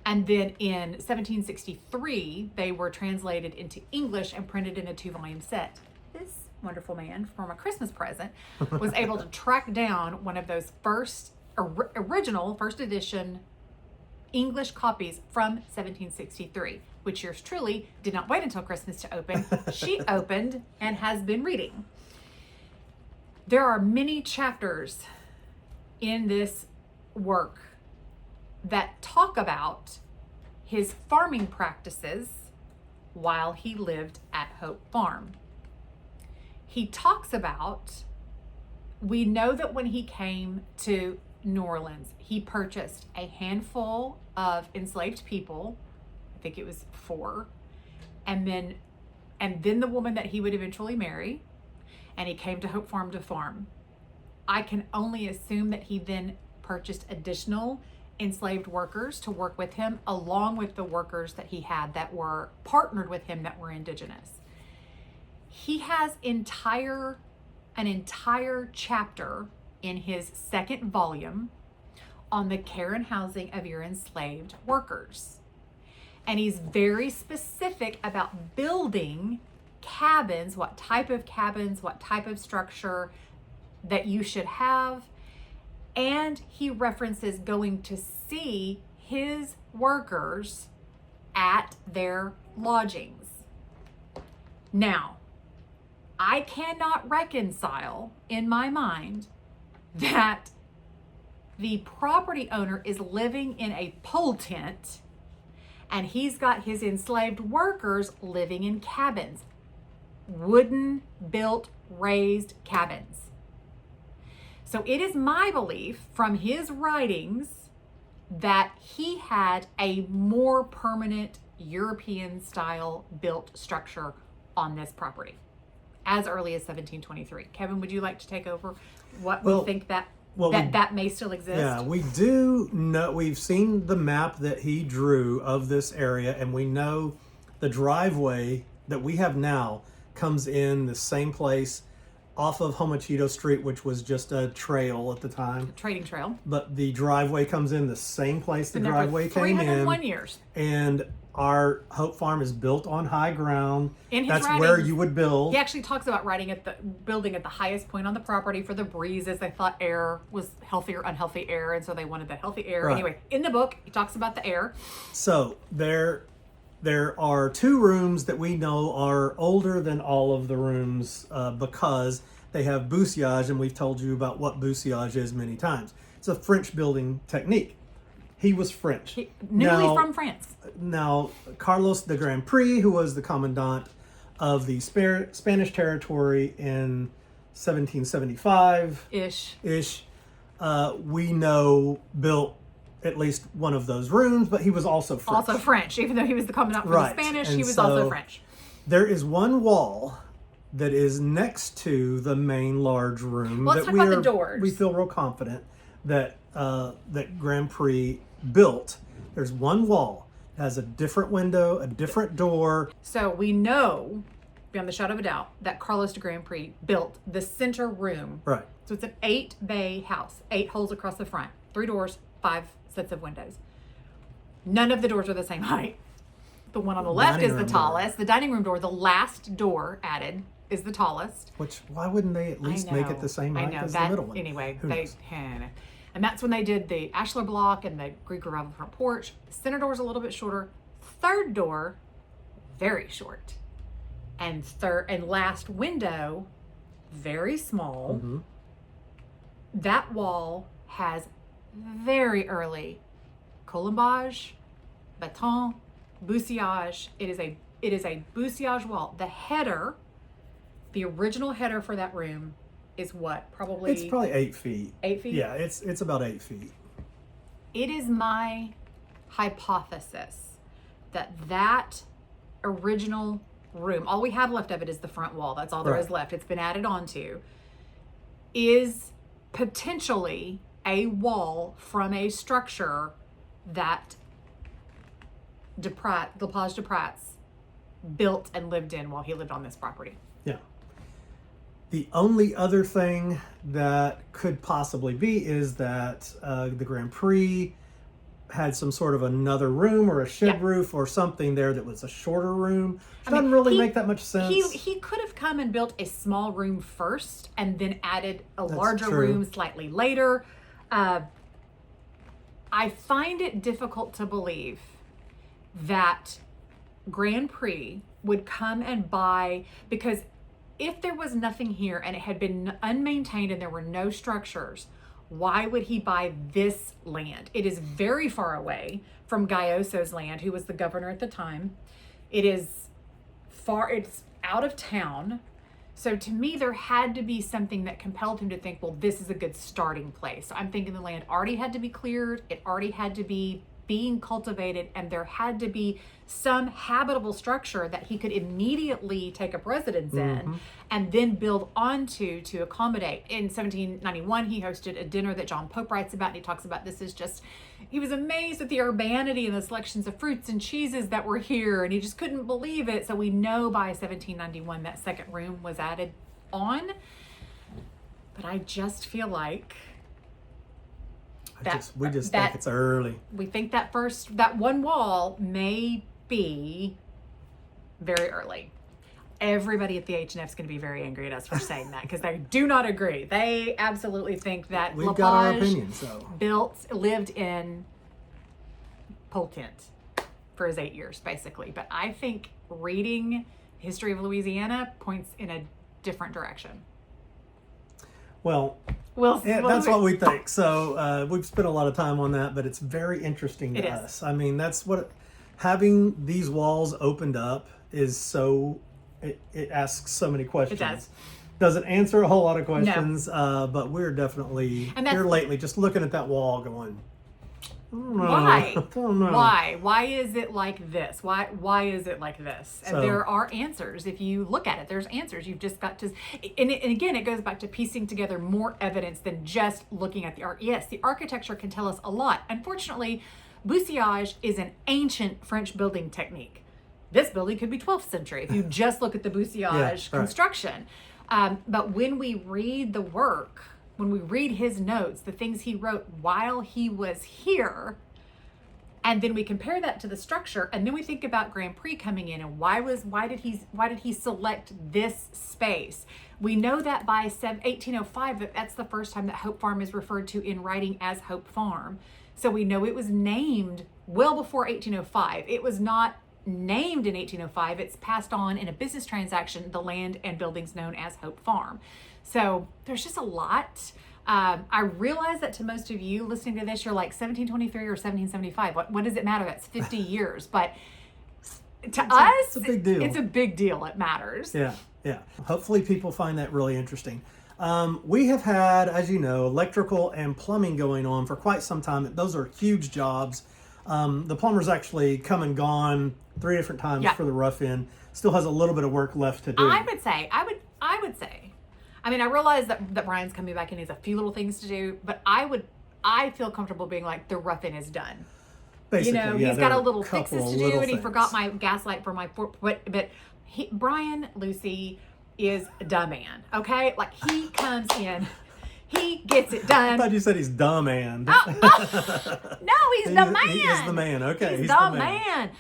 And then in 1763, they were translated into English and printed in a 2-volume set. This wonderful man, from a Christmas present, was able to track down one of those original first edition English copies from 1763, which yours truly did not wait until Christmas to open. She opened and has been reading. There are many chapters in this work that talk about his farming practices while he lived at Hope Farm. He talks about, we know that when he came to New Orleans, he purchased a handful of enslaved people, I think it was 4, and then and then the woman that he would eventually marry, and he came to Hope Farm to farm. I can only assume that he then purchased additional enslaved workers to work with him, along with the workers that he had that were partnered with him that were indigenous. He has an entire chapter in his second volume on the care and housing of your enslaved workers. And he's very specific about building cabins, what type of structure that you should have. And he references going to see his workers at their lodgings. Now, I cannot reconcile in my mind that the property owner is living in a pole tent and he's got his enslaved workers living in cabins, wooden built raised cabins. So it is my belief from his writings that he had a more permanent European style built structure on this property as early as 1723. Kevin, would you like to take over what we think that may still exist? Yeah, we do know, we've seen the map that he drew of this area, and we know the driveway that we have now comes in the same place off of Homachito Street, which was just a trail at the time. A trading trail. But the driveway comes in the same place the driveway came in. 301 years. And our Hope Farm is built on high ground. That's writings, where you would build. He actually talks about building at the highest point on the property for the breezes. They thought air was healthy or unhealthy air, and so they wanted the healthy air. Right. Anyway, in the book, he talks about the air. So there are two rooms that we know are older than all of the rooms because they have boussillage, and we've told you about what boussillage is many times. It's a French building technique. He was French. Newly from France. Now, Carlos de Grand Prix, who was the commandant of the Spanish territory in 1775-ish, we know built at least one of those rooms, but he was also French. Also French. Even though he was the commandant for the Spanish, he was also French. There is one wall that is next to the main large room. Well, let's talk about the doors. We feel real confident that that Grand Prix built. There's one wall that has a different window, a different door. So we know, beyond the shadow of a doubt, that Carlos de Grand Prix built the center room. Right. So it's an 8-bay house, 8 holes across the front, 3 doors, 5 sets of windows. None of the doors are the same height. The one on the left is the tallest. The dining room door, the last door added, is the tallest. Which, why wouldn't they at least make it the same height as the middle one? Anyway, and that's when they did the ashlar block and the Greek revival front porch. The center door is a little bit shorter. Third door, very short. And last window, very small. Mm-hmm. That wall has very early colombage, baton, boussillage. It is a boussillage wall. The header, the original header for that room is what? It's probably 8 feet. 8 feet? Yeah, it's about 8 feet. It is my hypothesis that original room, all we have left of it is the front wall. That's all there is left. It's been added onto. Is potentially a wall from a structure that Lepage de Pratz built and lived in while he lived on this property. Yeah. The only other thing that could possibly be is that the Grand Prix had some sort of another room or a shed roof or something there that was a shorter room. Doesn't really make that much sense. He could have come and built a small room first and then added a larger room slightly later. I find it difficult to believe that Grand Prix would come and buy, because if there was nothing here and it had been unmaintained and there were no structures, why would he buy this land? It is very far away from Gayoso's land, who was the governor at the time. It's out of town. So to me, there had to be something that compelled him to think, well, this is a good starting place. So I'm thinking the land already had to be cleared. It already had to be being cultivated, and there had to be some habitable structure that he could immediately take up residence in and then build onto to accommodate. In 1791, he hosted a dinner that John Pope writes about, and he talks about this is just, he was amazed at the urbanity and the selections of fruits and cheeses that were here, and he just couldn't believe it. So we know by 1791 that second room was added on. But I just feel like we just think it's early. We think that one wall may be very early. Everybody at the H&F is going to be very angry at us for saying that, because they do not agree. They absolutely think that We've got our opinion, so lived in pole tent for his 8 years, basically. But I think reading history of Louisiana points in a different direction. Well, that's what we think. So we've spent a lot of time on that, but it's very interesting to us. I mean, that's what having these walls opened up is so. It asks so many questions. It does. Doesn't answer a whole lot of questions, but we're definitely here lately just looking at that wall going, why? I don't know. Why is it like this? Why is it like this? And there are answers. If you look at it, there's answers. You've just got to, and again, it goes back to piecing together more evidence than just looking at the art. Yes, the architecture can tell us a lot. Unfortunately, buissage is an ancient French building technique. This building could be 12th century if you just look at the buissage construction. But when we read the work, when we read his notes, the things he wrote while he was here, and then we compare that to the structure, and then we think about Grand Prix coming in and why did he select this space? We know that by 1805 that's the first time that Hope Farm is referred to in writing as Hope Farm. So we know it was named well before 1805. It was not named in 1805. It's passed on in a business transaction, the land and buildings known as Hope Farm. So there's just a lot. I realize that to most of you listening to this, you're like 1723 or 1775. What does it matter? That's 50 years. But to us, it's a big deal. It's a big deal. It matters. Yeah. Hopefully people find that really interesting. We have had, as you know, electrical and plumbing going on for quite some time. Those are huge jobs. The plumber's actually come and gone 3 different times for the rough in. Still has a little bit of work left to do. I would say. I mean, I realize that Brian's coming back and he has a few little things to do, but I feel comfortable being like, the rough in is done. Basically, he's got a little fixes to do, and he forgot my gaslight for my but Brian Lucey is the man. Okay, like he comes in. He gets it done. I thought you said he's the man. No, he's the man. He is the man. Okay, he's the man.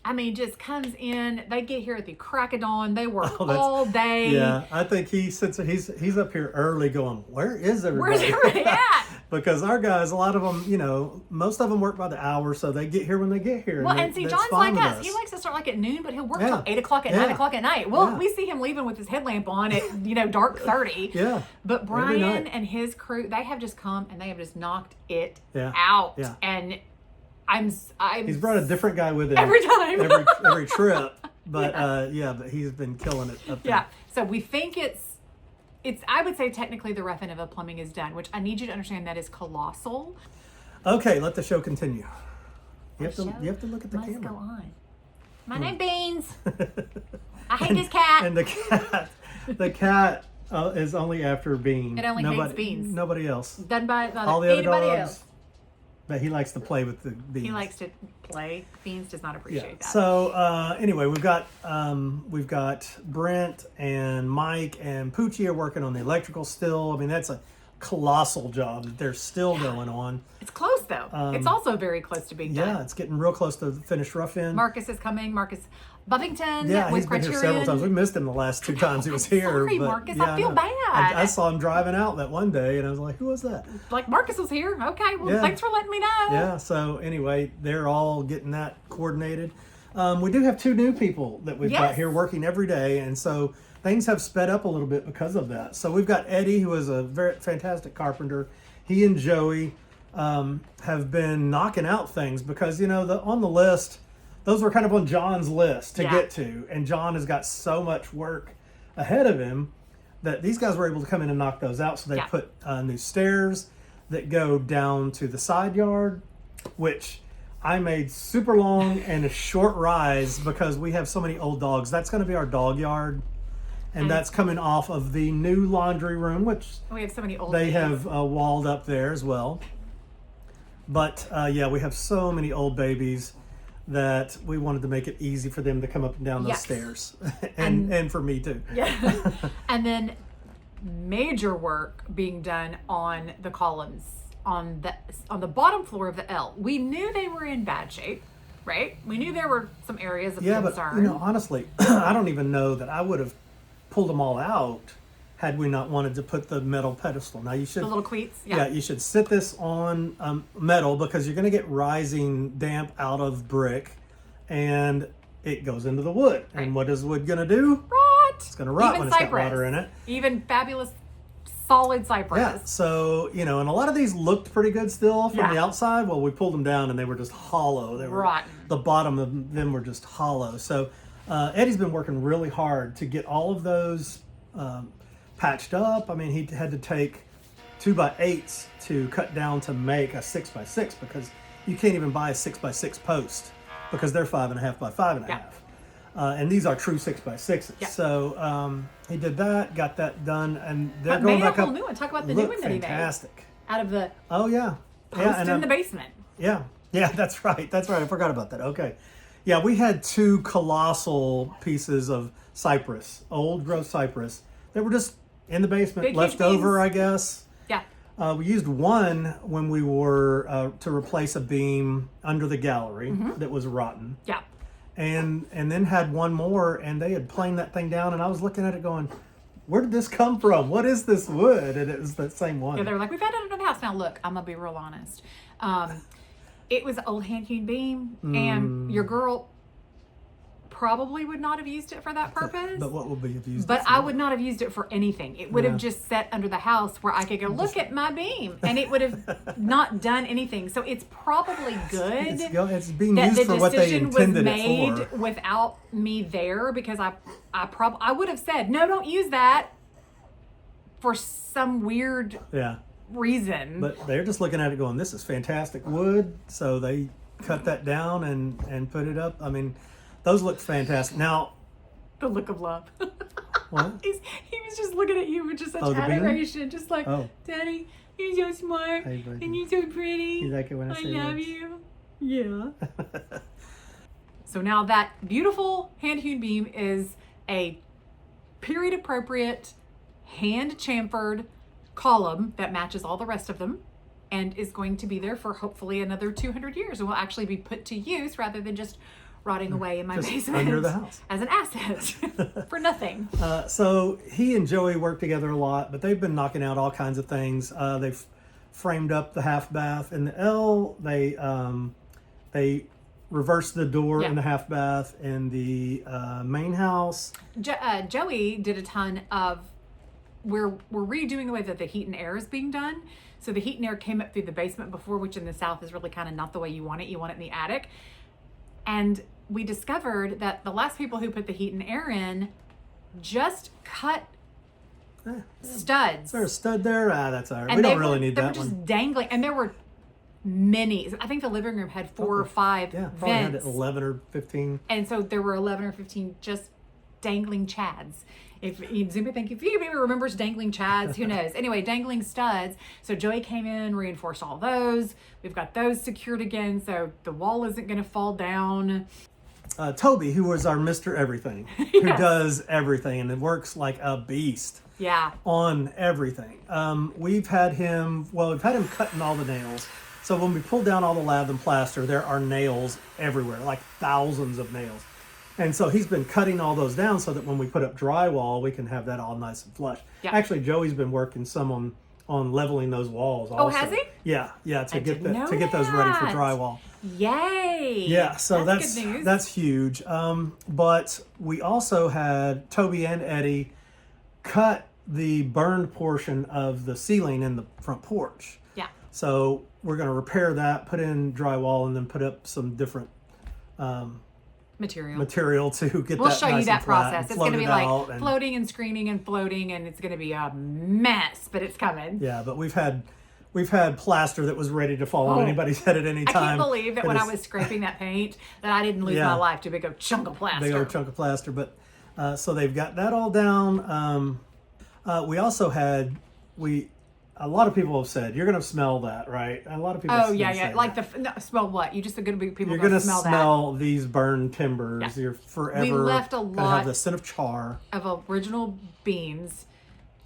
I mean, just comes in. They get here at the crack of dawn. They work all day. Yeah, I think he's up here early going, where is everybody? Where's everybody at? Because our guys, a lot of them, most of them work by the hour, so they get here when they get here. Well, and see, John's like us. He likes to start like at noon, but he'll work till 8 o'clock at 9 o'clock at night. Well, we see him leaving with his headlamp on at dark 30. Yeah. But Brian and his crew, they have just come and they have just knocked it out. Yeah. And he's brought a different guy with him every time, every trip. But but he's been killing it up there. Yeah. So we think it's I would say technically the rough end of a plumbing is done, which I need you to understand that is colossal. Okay, let the show continue. You have to look at the camera. Go on. My name Beans. I hate this cat. And the cat is only after Bean. It only hates Beans. Nobody else. Done by all the other dogs. Else. But he likes to play with the beans. He likes to play. Beans does not appreciate that. So anyway, we've got Brent and Mike and Poochie are working on the electrical still. I mean, that's a colossal job that they're still going on. It's close though. It's also very close to being done. Yeah, it's getting real close to the finished rough end. Marcus is coming. Marcus Buffington. Yeah, with he's been Criterion. here several times. We missed him the last 2 times he was here. Sorry, but, Marcus. I feel bad. I saw him driving out that one day, and I was like, "Who was that?" Like Marcus was here. Okay, well, thanks for letting me know. Yeah. So anyway, they're all getting that coordinated. We do have 2 new people that we've got here working every day, and so things have sped up a little bit because of that. So we've got Eddie, who is a very fantastic carpenter. He and Joey have been knocking out things because on the list. Those were kind of on John's list to get to. And John has got so much work ahead of him that these guys were able to come in and knock those out. So they put new stairs that go down to the side yard. which I made super long and a short rise because we have so many old dogs. That's going to be our dog yard. And that's coming off of the new laundry room, which we have so many old they babies. have walled up there as well. But yeah, we have so many old babies that we wanted to make it easy for them to come up and down those stairs. and for me too. Yeah. And then major work being done on the columns on the bottom floor of the L. We knew they were in bad shape, right? We knew there were some areas of concern. But you know, honestly, I don't even know that I would have pulled them all out had we not wanted to put the metal pedestal. Now you should the little cleats. Yeah, you should sit this on metal because you're going to get rising damp out of brick, and it goes into the wood. Right. And what is wood going to do? Rot. It's going to rot Even when cypress. it's got water in it. Even fabulous solid cypress. Yeah, so, you know, and a lot of these looked pretty good still from the outside. Well, we pulled them down and they were just hollow. They were rotten. The bottom of them were just hollow. So Eddie's been working really hard to get all of those patched up. I mean, he had to take 2x8s to cut down to make a 6x6 because you can't even buy a 6x6 post because they're 5.5 by 5.5. Yeah. And these are true 6x6s. Yeah. So he did that, got that done, and they're going made back a up. whole new one. Talk about the new Look one that he made. fantastic. Out of the Oh yeah. post in the basement. Yeah, that's right. That's right. I forgot about that. Okay. Yeah, we had 2 colossal pieces of cypress, old growth cypress. They were just in the basement, Big, left huge over, beams. I guess. Yeah. We used one when we were to replace a beam under the gallery that was rotten. Yeah. And then had one more, and they had planed that thing down, and I was looking at it going, where did this come from? What is this wood? And it was that same one. Yeah, they were like, we found it under the house. Now look, I'm gonna be real honest. It was an old hand-hewn beam, and your girl probably would not have used it for that purpose. But what would be used? But I would not have used it for anything. It would have just sat under the house where I could go, look at my beam. And it would have not done anything. So it's probably good It's being that used the for what they decision was intended made it for. without me there, because I would have said, no, don't use that for some weird reason. But they're just looking at it going, this is fantastic wood. So they cut that down and put it up. I mean, those look fantastic. Now, the look of love. What? He was just looking at you with just such the beam? adoration, just like, Daddy, you're so smart Hey, buddy. and you're so pretty. You like it when I say love this? you. Yeah. So now that beautiful hand-hewn beam is a period-appropriate, hand-chamfered column that matches all the rest of them and is going to be there for hopefully another 200 years and will actually be put to use rather than just rotting away in my Just basement under the house. as an asset for nothing. So he and Joey work together a lot, but they've been knocking out all kinds of things. They've framed up the half bath in the L. They reversed the door in the half bath in the main house. Joey did a ton of, we're redoing the way that the heat and air is being done. So the heat and air came up through the basement before, which in the South is really kind of not the way you want it. You want it in the attic. And we discovered that the last people who put the heat and air in just cut studs. Is there a stud there? That's all right. And We don't really need they that were just one. dangling. And there were many. I think the living room had 4 or 5 Yeah, probably had vents. 11 or 15. And so there were 11 or 15 just dangling chads. If Zuby remembers dangling chads, who knows? Anyway, dangling studs. So Joey came in, reinforced all those. We've got those secured again, so the wall isn't going to fall down. Toby, who was our Mr. Everything, who does everything and it works like a beast. Yeah. On everything. We've had him cutting all the nails. So when we pull down all the lath and plaster, there are nails everywhere, like thousands of nails. And so he's been cutting all those down so that when we put up drywall, we can have that all nice and flush. Yeah. Actually, Joey's been working some on leveling those walls also. Oh, has he? Yeah, to get didn't know those ready for that. drywall. Yay! Yeah, so that's good news. that's huge. But we also had Toby and Eddie cut the burned portion of the ceiling in the front porch. Yeah. So we're going to repair that, put in drywall, and then put up some different material to get We'll that show nice you that and flat process. and It's going to be like float it out floating and screening and floating, and it's going to be a mess, but it's coming. Yeah, but we've had We've had plaster that was ready to fall on anybody's head at any I time. can't believe that when I was scraping that paint, that I didn't lose my life to a big old chunk of plaster. Big old chunk of plaster. But so they've got that all down. We also had a lot of people have said you're going to smell that, right? A lot of people. Oh yeah. Like smell what? You just are going to be people. You're going to smell smell these burned timbers. Yeah. You're forever. We left a lot have the scent of char of original beams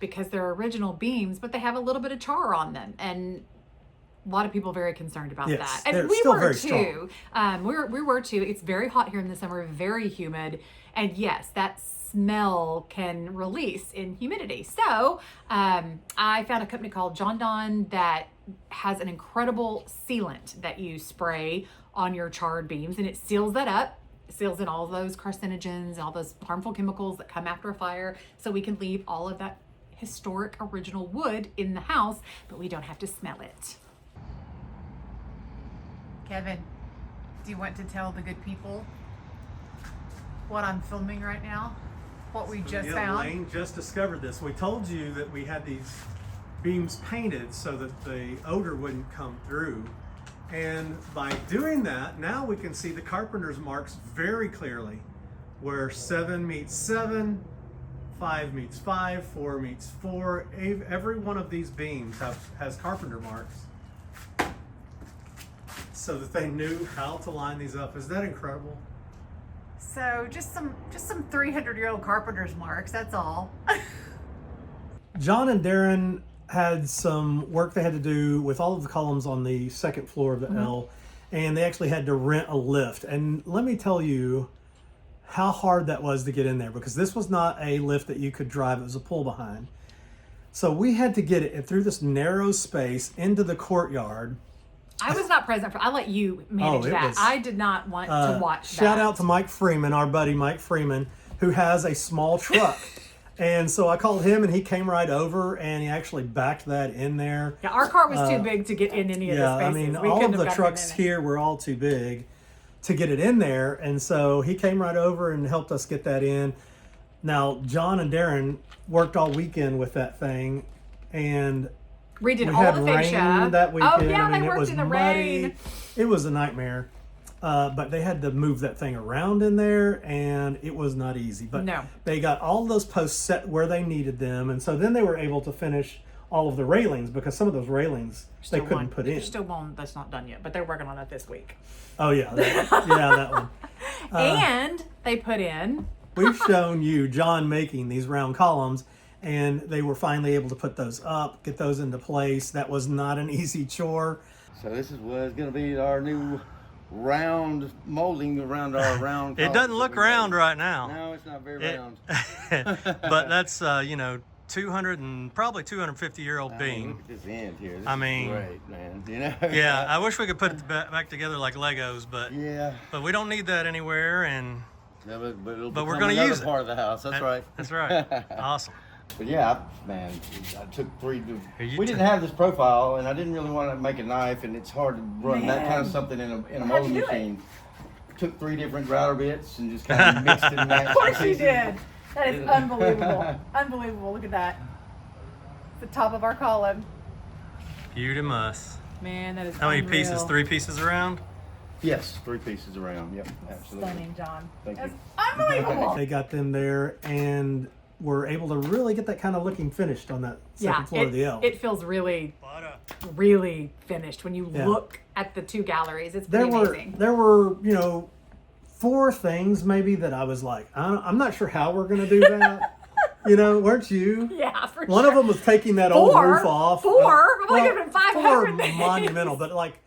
because they're original beams, but they have a little bit of char on them, and a lot of people are very concerned about that. And we were too. We were too. It's very hot here in the summer, very humid, and yes, that smell can release in humidity. So I found a company called John Donne that has an incredible sealant that you spray on your charred beams, and it seals that up. It seals in all those carcinogens, all those harmful chemicals that come after a fire, so we can leave all of that historic original wood in the house, but we don't have to smell it. Kevin, do you want to tell the good people what I'm filming right now? What we just found? Lane just discovered this. We told you that we had these beams painted so that the odor wouldn't come through. And by doing that, now we can see the carpenter's marks very clearly, where 7 meets 7, 5 meets 5, 4 meets 4. Every one of these beams has carpenter marks, so that they knew how to line these up. Is that incredible? So just some 300-year-old carpenter's marks, that's all. John and Darren had some work they had to do with all of the columns on the second floor of the L, and they actually had to rent a lift. And let me tell you how hard that was to get in there, because this was not a lift that you could drive. It was a pull behind. So we had to get it through this narrow space into the courtyard. I was not present for. I let you manage that. I did not want to watch that. Shout out to Mike Freeman, our buddy Mike Freeman, who has a small truck. And so I called him, and he came right over, and he actually backed that in there. Yeah, our car was too big to get in any of the spaces. I mean, all of the trucks here were all too big to get it in there. And so he came right over and helped us get that in. Now, John and Darren worked all weekend with that thing, and we did we all had the rain fascia. that weekend. Oh yeah, I mean, they it worked was in the muddy. rain. It was a nightmare. But they had to move that thing around in there, and it was not easy. But they got all those posts set where they needed them, and so then they were able to finish all of the railings, because some of those railings they couldn't put in. Still one that's not done yet, but they're working on that this week. Oh yeah, that one. And they put in. We've shown you John making these round columns, and they were finally able to put those up, get those into place. That was not an easy chore. So this is what's going to be our new round molding around our round. It doesn't look round right now. No, it's not very round. But that's 200 and probably 250-year-old beam. Look at this end here. This I mean, is great, man. Yeah, I wish we could put it back together like Legos, but but we don't need that anywhere, and but we're going to use it. Part of the house. That's right. That's right. Awesome. But yeah, man, I took we didn't have this profile, and I didn't really want to make a knife, and it's hard to run that kind of something in a molding machine. Took 3 different router bits and just kind of mixed and matched. Of course you did. That is unbelievable. Unbelievable. Look at that. The top of our column. Beautimus. Man, that is How many pieces? 3 pieces around? Yes, 3 pieces around. Yep, absolutely. Stunning, John. Thank you. Unbelievable. They got them there, and were able to really get that kind of looking finished on that second floor of the L. It feels really finished when you look at the 2 galleries. It's pretty amazing. There were 4 things maybe that I was like, I'm not sure how we're going to do that. Weren't you? Yeah, for One sure. of them was taking that old roof off. 4? I'm like, it's been 500 4 monumental, but like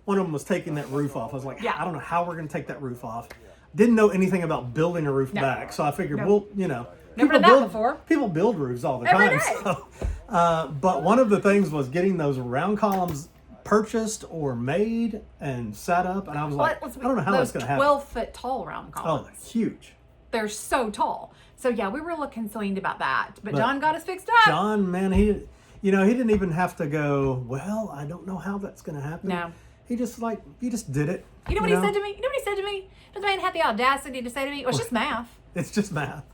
one of them was taking that roof off. I was like, Yeah. I don't know how we're going to take that roof off. Didn't know anything about building a roof back, so I figured, Never done that before. People build roofs all the Every time. day. So, but one of the things was getting those round columns purchased or made and set up, and I was like, I don't know how that's going to happen. 12-foot tall round columns. Oh, that's huge. They're so tall. So yeah, we were a little concerned about that, but John got us fixed up. John, man, he didn't even have to go, well, I don't know how that's going to happen. No. He just did it. You know what he said to me? The man had the audacity to say to me, it was just math. It's just math.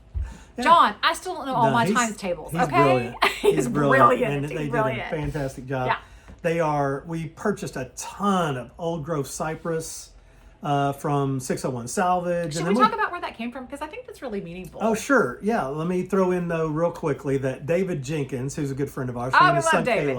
Yeah. John, I still don't know all my times tables. He's okay, brilliant. he's brilliant. And they did a fantastic job. Yeah. We purchased a ton of old growth cypress from 601 Salvage. Should we talk about where that came from? Because I think that's really meaningful. Oh, sure. Yeah. Let me throw in, though, real quickly that David Jenkins, who's a good friend of ours, Oh, and his we son love David.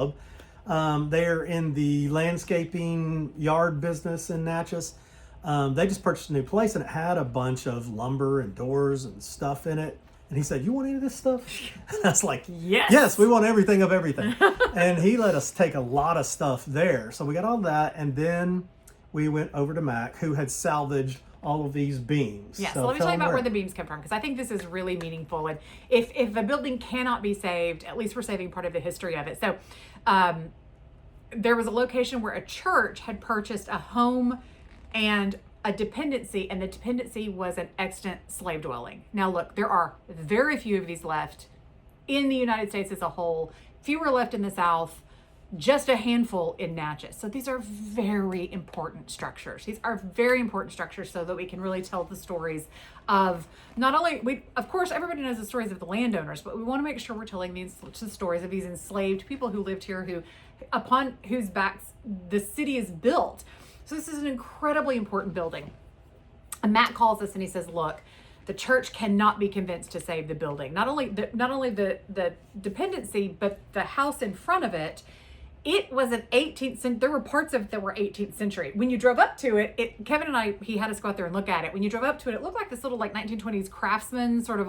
Caleb, they're in the landscaping yard business in Natchez. They just purchased a new place, and it had a bunch of lumber and doors and stuff in it. And he said, "You want any of this stuff?" And I was like, Yes, we want everything of everything." And he let us take a lot of stuff there. So we got all that, and then we went over to Mac, who had salvaged all of these beams. Yeah, so let me tell you about where the beams come from, because I think this is really meaningful. And if a building cannot be saved, at least we're saving part of the history of it. So there was a location where a church had purchased a home and a dependency, and the dependency was an extant slave dwelling. Now look, there are very few of these left in the United States as a whole, fewer left in the South, just a handful in Natchez. So these are very important structures. These are very important structures so that we can really tell the stories of not only, of course, everybody knows the stories of the landowners, but we want to make sure we're telling the stories of these enslaved people who lived here, upon whose backs the city is built. So this is an incredibly important building. And Matt calls us and he says, "Look, the church cannot be convinced to save the building. Not only the dependency, but the house in front of it. It was an 18th century. There were parts of it that were 18th century. When you drove up to it, Kevin and I, he had us go out there and look at it. When you drove up to it, it looked like this little 1920s craftsman sort of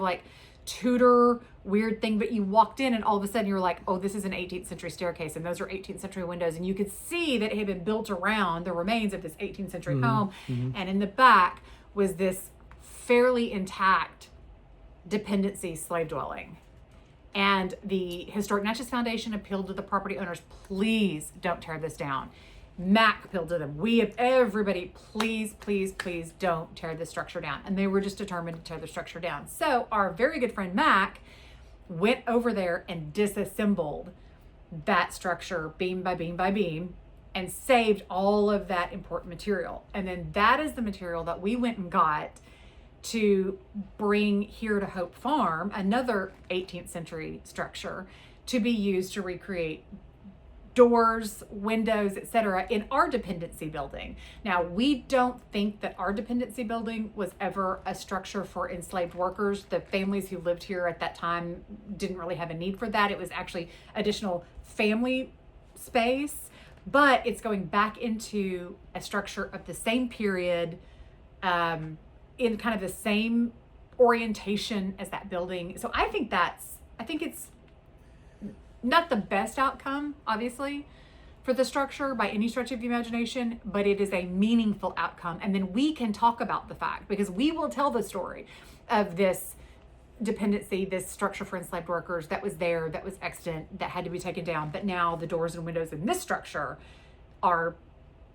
Tudor weird thing, but you walked in and all of a sudden you were like, oh, this is an 18th century staircase, and those are 18th century windows, and you could see that it had been built around the remains of this 18th century home. And in the back was this fairly intact dependency slave dwelling. And the Historic Natchez Foundation appealed to the property owners, please don't tear this down. Mac appealed to them. Everybody, please don't tear this structure down. And they were just determined to tear the structure down. So our very good friend Mac went over there and disassembled that structure beam by beam by beam and saved all of that important material. And then that is the material that we went and got to bring here to Hope Farm, another 18th century structure, to be used to recreate doors, windows, etc. in our dependency building. Now, we don't think that our dependency building was ever a structure for enslaved workers. The families who lived here at that time didn't really have a need for that. It was actually additional family space, but it's going back into a structure of the same period, in kind of the same orientation as that building. So I think it's not the best outcome, obviously, for the structure by any stretch of the imagination, but it is a meaningful outcome. And then we can talk about the fact, because we will tell the story of this dependency, this structure for enslaved workers that was there, that was extant, that had to be taken down. But now the doors and windows in this structure are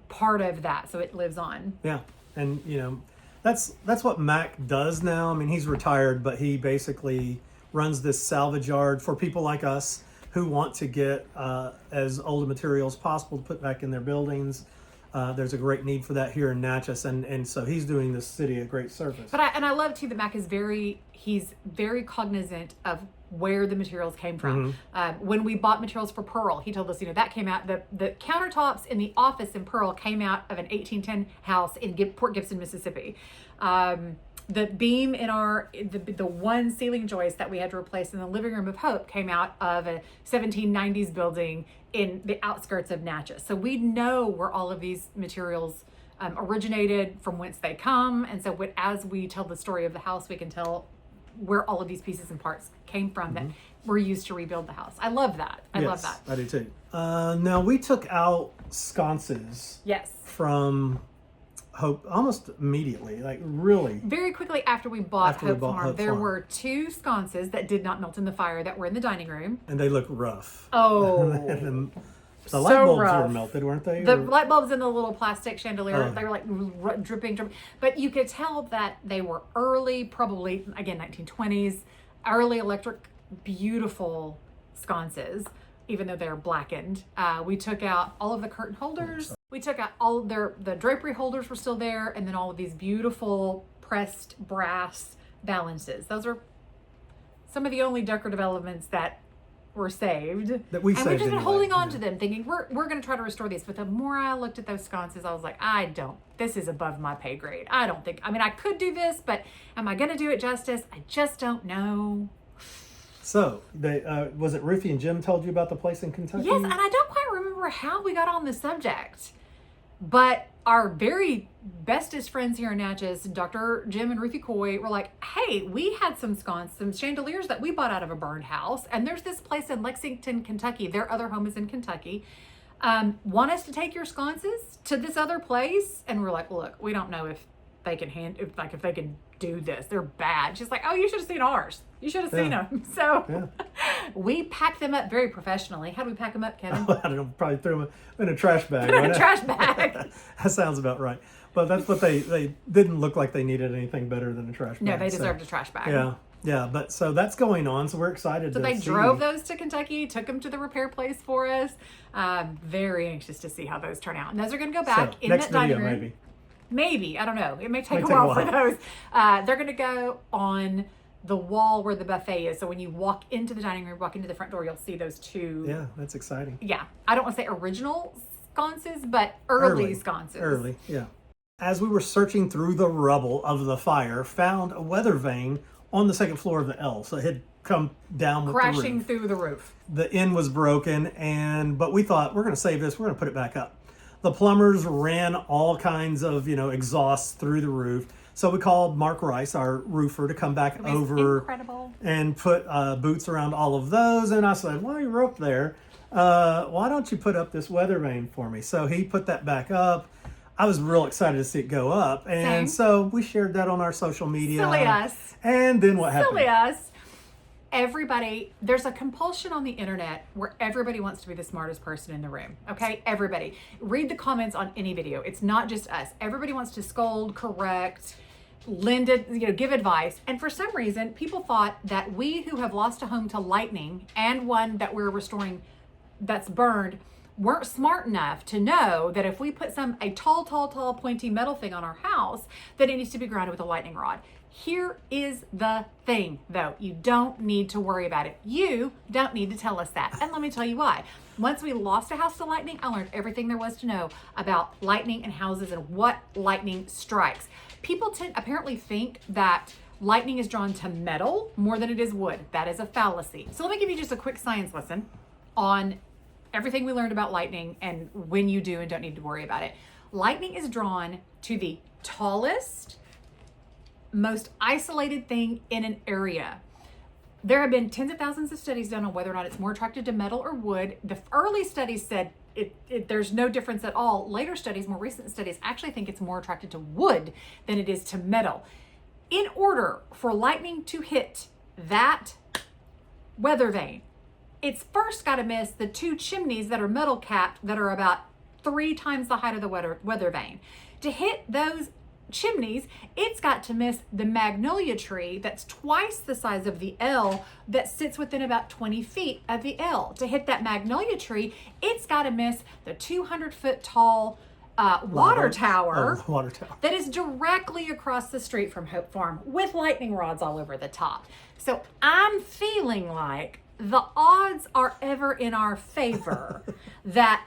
part of that. So it lives on. Yeah. And, that's what Mac does now. I mean, he's retired, but he basically runs this salvage yard for people like us who want to get as old a material as possible to put back in their buildings. There's a great need for that here in Natchez, and so he's doing this city a great service. But I love too that Mac is he's very cognizant of where the materials came from. When we bought materials for Pearl, he told us, that came out, the countertops in the office in Pearl came out of an 1810 house in Port Gibson, Mississippi. The beam in the one ceiling joist that we had to replace in the living room of Hope came out of a 1790s building in the outskirts of Natchez. So we know where all of these materials originated, from whence they come. And so as we tell the story of the house, we can tell where all of these pieces and parts came from that were used to rebuild the house. I love that. I love that. I do too. Now, we took out sconces from Hope almost immediately, really. Very quickly after we bought Hope Farm, there were 2 sconces that did not melt in the fire that were in the dining room. And they look rough. Oh. The light bulbs were melted, weren't they? The light bulbs in the little plastic chandelier, they were dripping. But you could tell that they were early, probably, again, 1920s, early electric, beautiful sconces, even though they're blackened. We took out all of the curtain holders. We took out the drapery holders were still there, and then all of these beautiful pressed brass balances. Those are some of the only decorative elements that were saved. That we and saved we've just been anyway, holding on yeah. to them, thinking we're going to try to restore these. But the more I looked at those sconces, I was like, this is above my pay grade. I could do this, but am I going to do it justice? I just don't know. So, was it Ruthie and Jim told you about the place in Kentucky? Yes, and I don't quite remember how we got on the subject. But our very bestest friends here in Natchez, Dr. Jim and Ruthie Coy, were like, hey, we had some chandeliers that we bought out of a burned house. And there's this place in Lexington, Kentucky. Their other home is in Kentucky. Want us to take your sconces to this other place? And we're like, look, we don't know if they can if they can do this. They're bad. She's like, oh, you should have seen ours. You should have seen them. So we packed them up very professionally. How do we pack them up, Kevin? I don't know. Probably threw them in a trash bag. In a trash bag. That sounds about right. But that's what they didn't look like they needed anything better than a trash bag. No, they deserved a trash bag. Yeah. Yeah, but so that's going on. So we're excited. So they drove those to Kentucky, took them to the repair place for us. Very anxious to see how those turn out. And those are going to go back in that dining room. Maybe. I don't know. It may take a while for those. They're going to go on the wall where the buffet is. So when you walk into the dining room, walk into the front door, you'll see those two. Yeah, that's exciting. Yeah. I don't want to say original sconces, but early sconces. Early, yeah. As we were searching through the rubble of the fire, found a weather vane on the second floor of the L. So it had come down with crashing the roof. through the roof. The end was broken, but we thought, we're going to save this. We're going to put it back up. The plumbers ran all kinds of, exhausts through the roof. So we called Mark Rice, our roofer, to come back over and put boots around all of those. And I said, while you're up there, why don't you put up this weather vane for me? So he put that back up. I was real excited to see it go up. And so we shared that on our social media. Silly us. And then what happened? Silly us. Everybody, there's a compulsion on the internet where everybody wants to be the smartest person in the room. Okay, everybody. Read the comments on any video. It's not just us. Everybody wants to scold, correct, lend it, give advice. And for some reason, people thought that we who have lost a home to lightning and one that we're restoring that's burned weren't smart enough to know that if we put a tall, pointy metal thing on our house, that it needs to be grounded with a lightning rod. Here is the thing, though. You don't need to worry about it. You don't need to tell us that. And let me tell you why. Once we lost a house to lightning, I learned everything there was to know about lightning and houses and what lightning strikes. People apparently think that lightning is drawn to metal more than it is wood. That is a fallacy. So let me give you just a quick science lesson on everything we learned about lightning and when you do and don't need to worry about it. Lightning is drawn to the tallest, most isolated thing in an area. There have been tens of thousands of studies done on whether or not it's more attracted to metal or wood. The early studies said there's no difference at all. Later studies, more recent studies, actually think it's more attracted to wood than it is to metal. In order for lightning to hit that weather vane, it's first got to miss the two chimneys that are metal capped that are about 3 times the height of the weather vane. To hit those chimneys, it's got to miss the magnolia tree that's twice the size of the L that sits within about 20 feet of the L. To hit that magnolia tree, it's got to miss the 200-foot tall water tower that is directly across the street from Hope Farm with lightning rods all over the top. So I'm feeling like the odds are ever in our favor that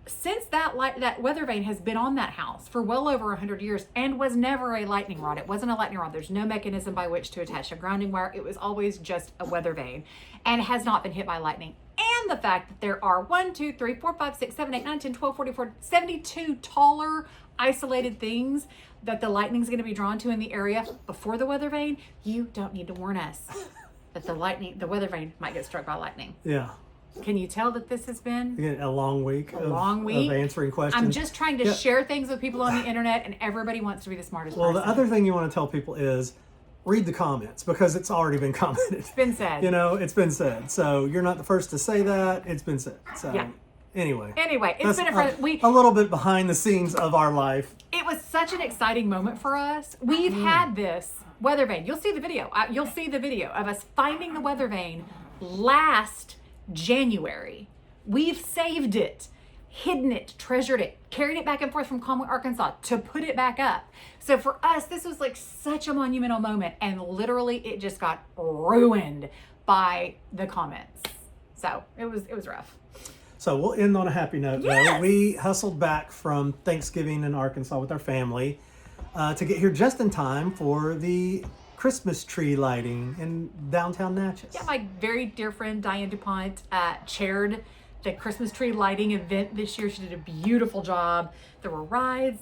since that weather vane has been on that house for well over 100 years and was never a lightning rod. It wasn't a lightning rod. There's no mechanism by which to attach a grounding wire. It was always just a weather vane and has not been hit by lightning. And the fact that there are 1, 2, 3, 4, 5, 6, 7, 8, 9, 10, 12, 14, 72 taller isolated things that the lightning's going to be drawn to in the area before the weather vane, you don't need to warn us that the weather vane might get struck by lightning. Yeah. Can you tell that this has been a long week of answering questions? I'm just trying to share things with people on the internet, and everybody wants to be the smartest person. Well, the other thing you want to tell people is read the comments because it's already been commented. It's been said. It's been said. So you're not the first to say that. It's been said. So anyway, it's been a little bit behind the scenes of our life. It was such an exciting moment for us. We've had this weather vane. You'll see the video. You'll see the video of us finding the weather vane last January. We've saved it, hidden it, treasured it, carried it back and forth from Conway, Arkansas to put it back up. So for us, this was like such a monumental moment, and literally it just got ruined by the comments. So it was rough. So we'll end on a happy note, Yes. though. We hustled back from Thanksgiving in Arkansas with our family to get here just in time for the Christmas tree lighting in downtown Natchez. Yeah, my very dear friend Diane DuPont chaired the Christmas tree lighting event this year. She did a beautiful job. There were rides,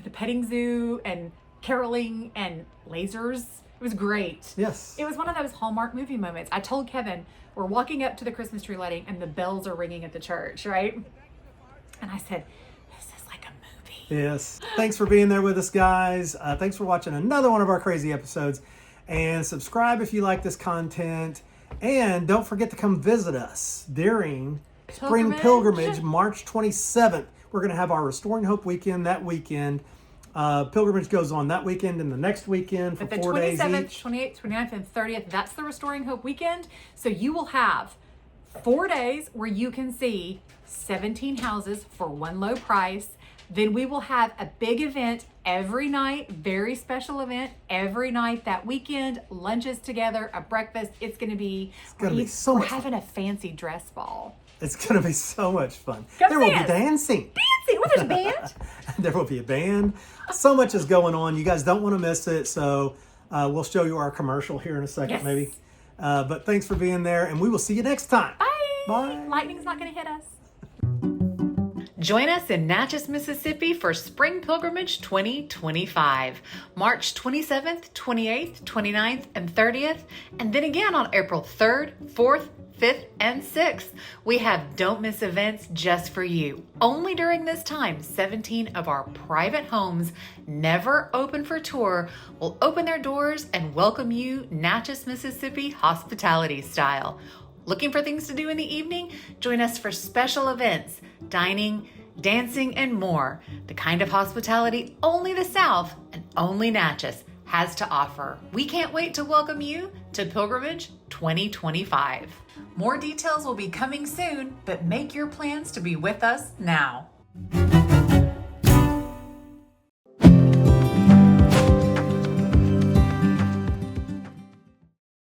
the petting zoo, and caroling and lasers. It was great. Yes. It was one of those Hallmark movie moments. I told Kevin, we're walking up to the Christmas tree lighting and the bells are ringing at the church, right? And I said, this is like a movie. Yes. Thanks for being there with us, guys. Thanks for watching another one of our crazy episodes. And subscribe if you like this content. And don't forget to come visit us during Spring Pilgrimage, March 27th. We're going to have our Restoring Hope weekend that weekend. Pilgrimage goes on that weekend and the next weekend for 4 days each. The 27th, 28th, 29th, and 30th, that's the Restoring Hope weekend. So you will have 4 days where you can see 17 houses for one low price. Then we will have a big event every night, very special event every night that weekend, lunches together, a breakfast. It's going to be so much we're having a fancy dress ball. It's going to be so much fun. Come There will see be us. dancing. Dancing. Well, there's a band. There will be a band. So much is going on. You guys don't want to miss it. So we'll show you our commercial here in a second, Yes. maybe. But thanks for being there, and we will see you next time. Bye. Bye. Lightning's not going to hit us. Join us in Natchez, Mississippi for Spring Pilgrimage 2025, March 27th, 28th, 29th, and 30th, and then again on April 3rd, 4th, 5th, and 6th. We have don't miss events just for you. Only during this time, 17 of our private homes, never open for tour, will open their doors and welcome you Natchez, Mississippi hospitality style. Looking for things to do in the evening? Join us for special events, dining, dancing, and more. The kind of hospitality only the South and only Natchez has to offer. We can't wait to welcome you to Pilgrimage 2025. More details will be coming soon, but make your plans to be with us now.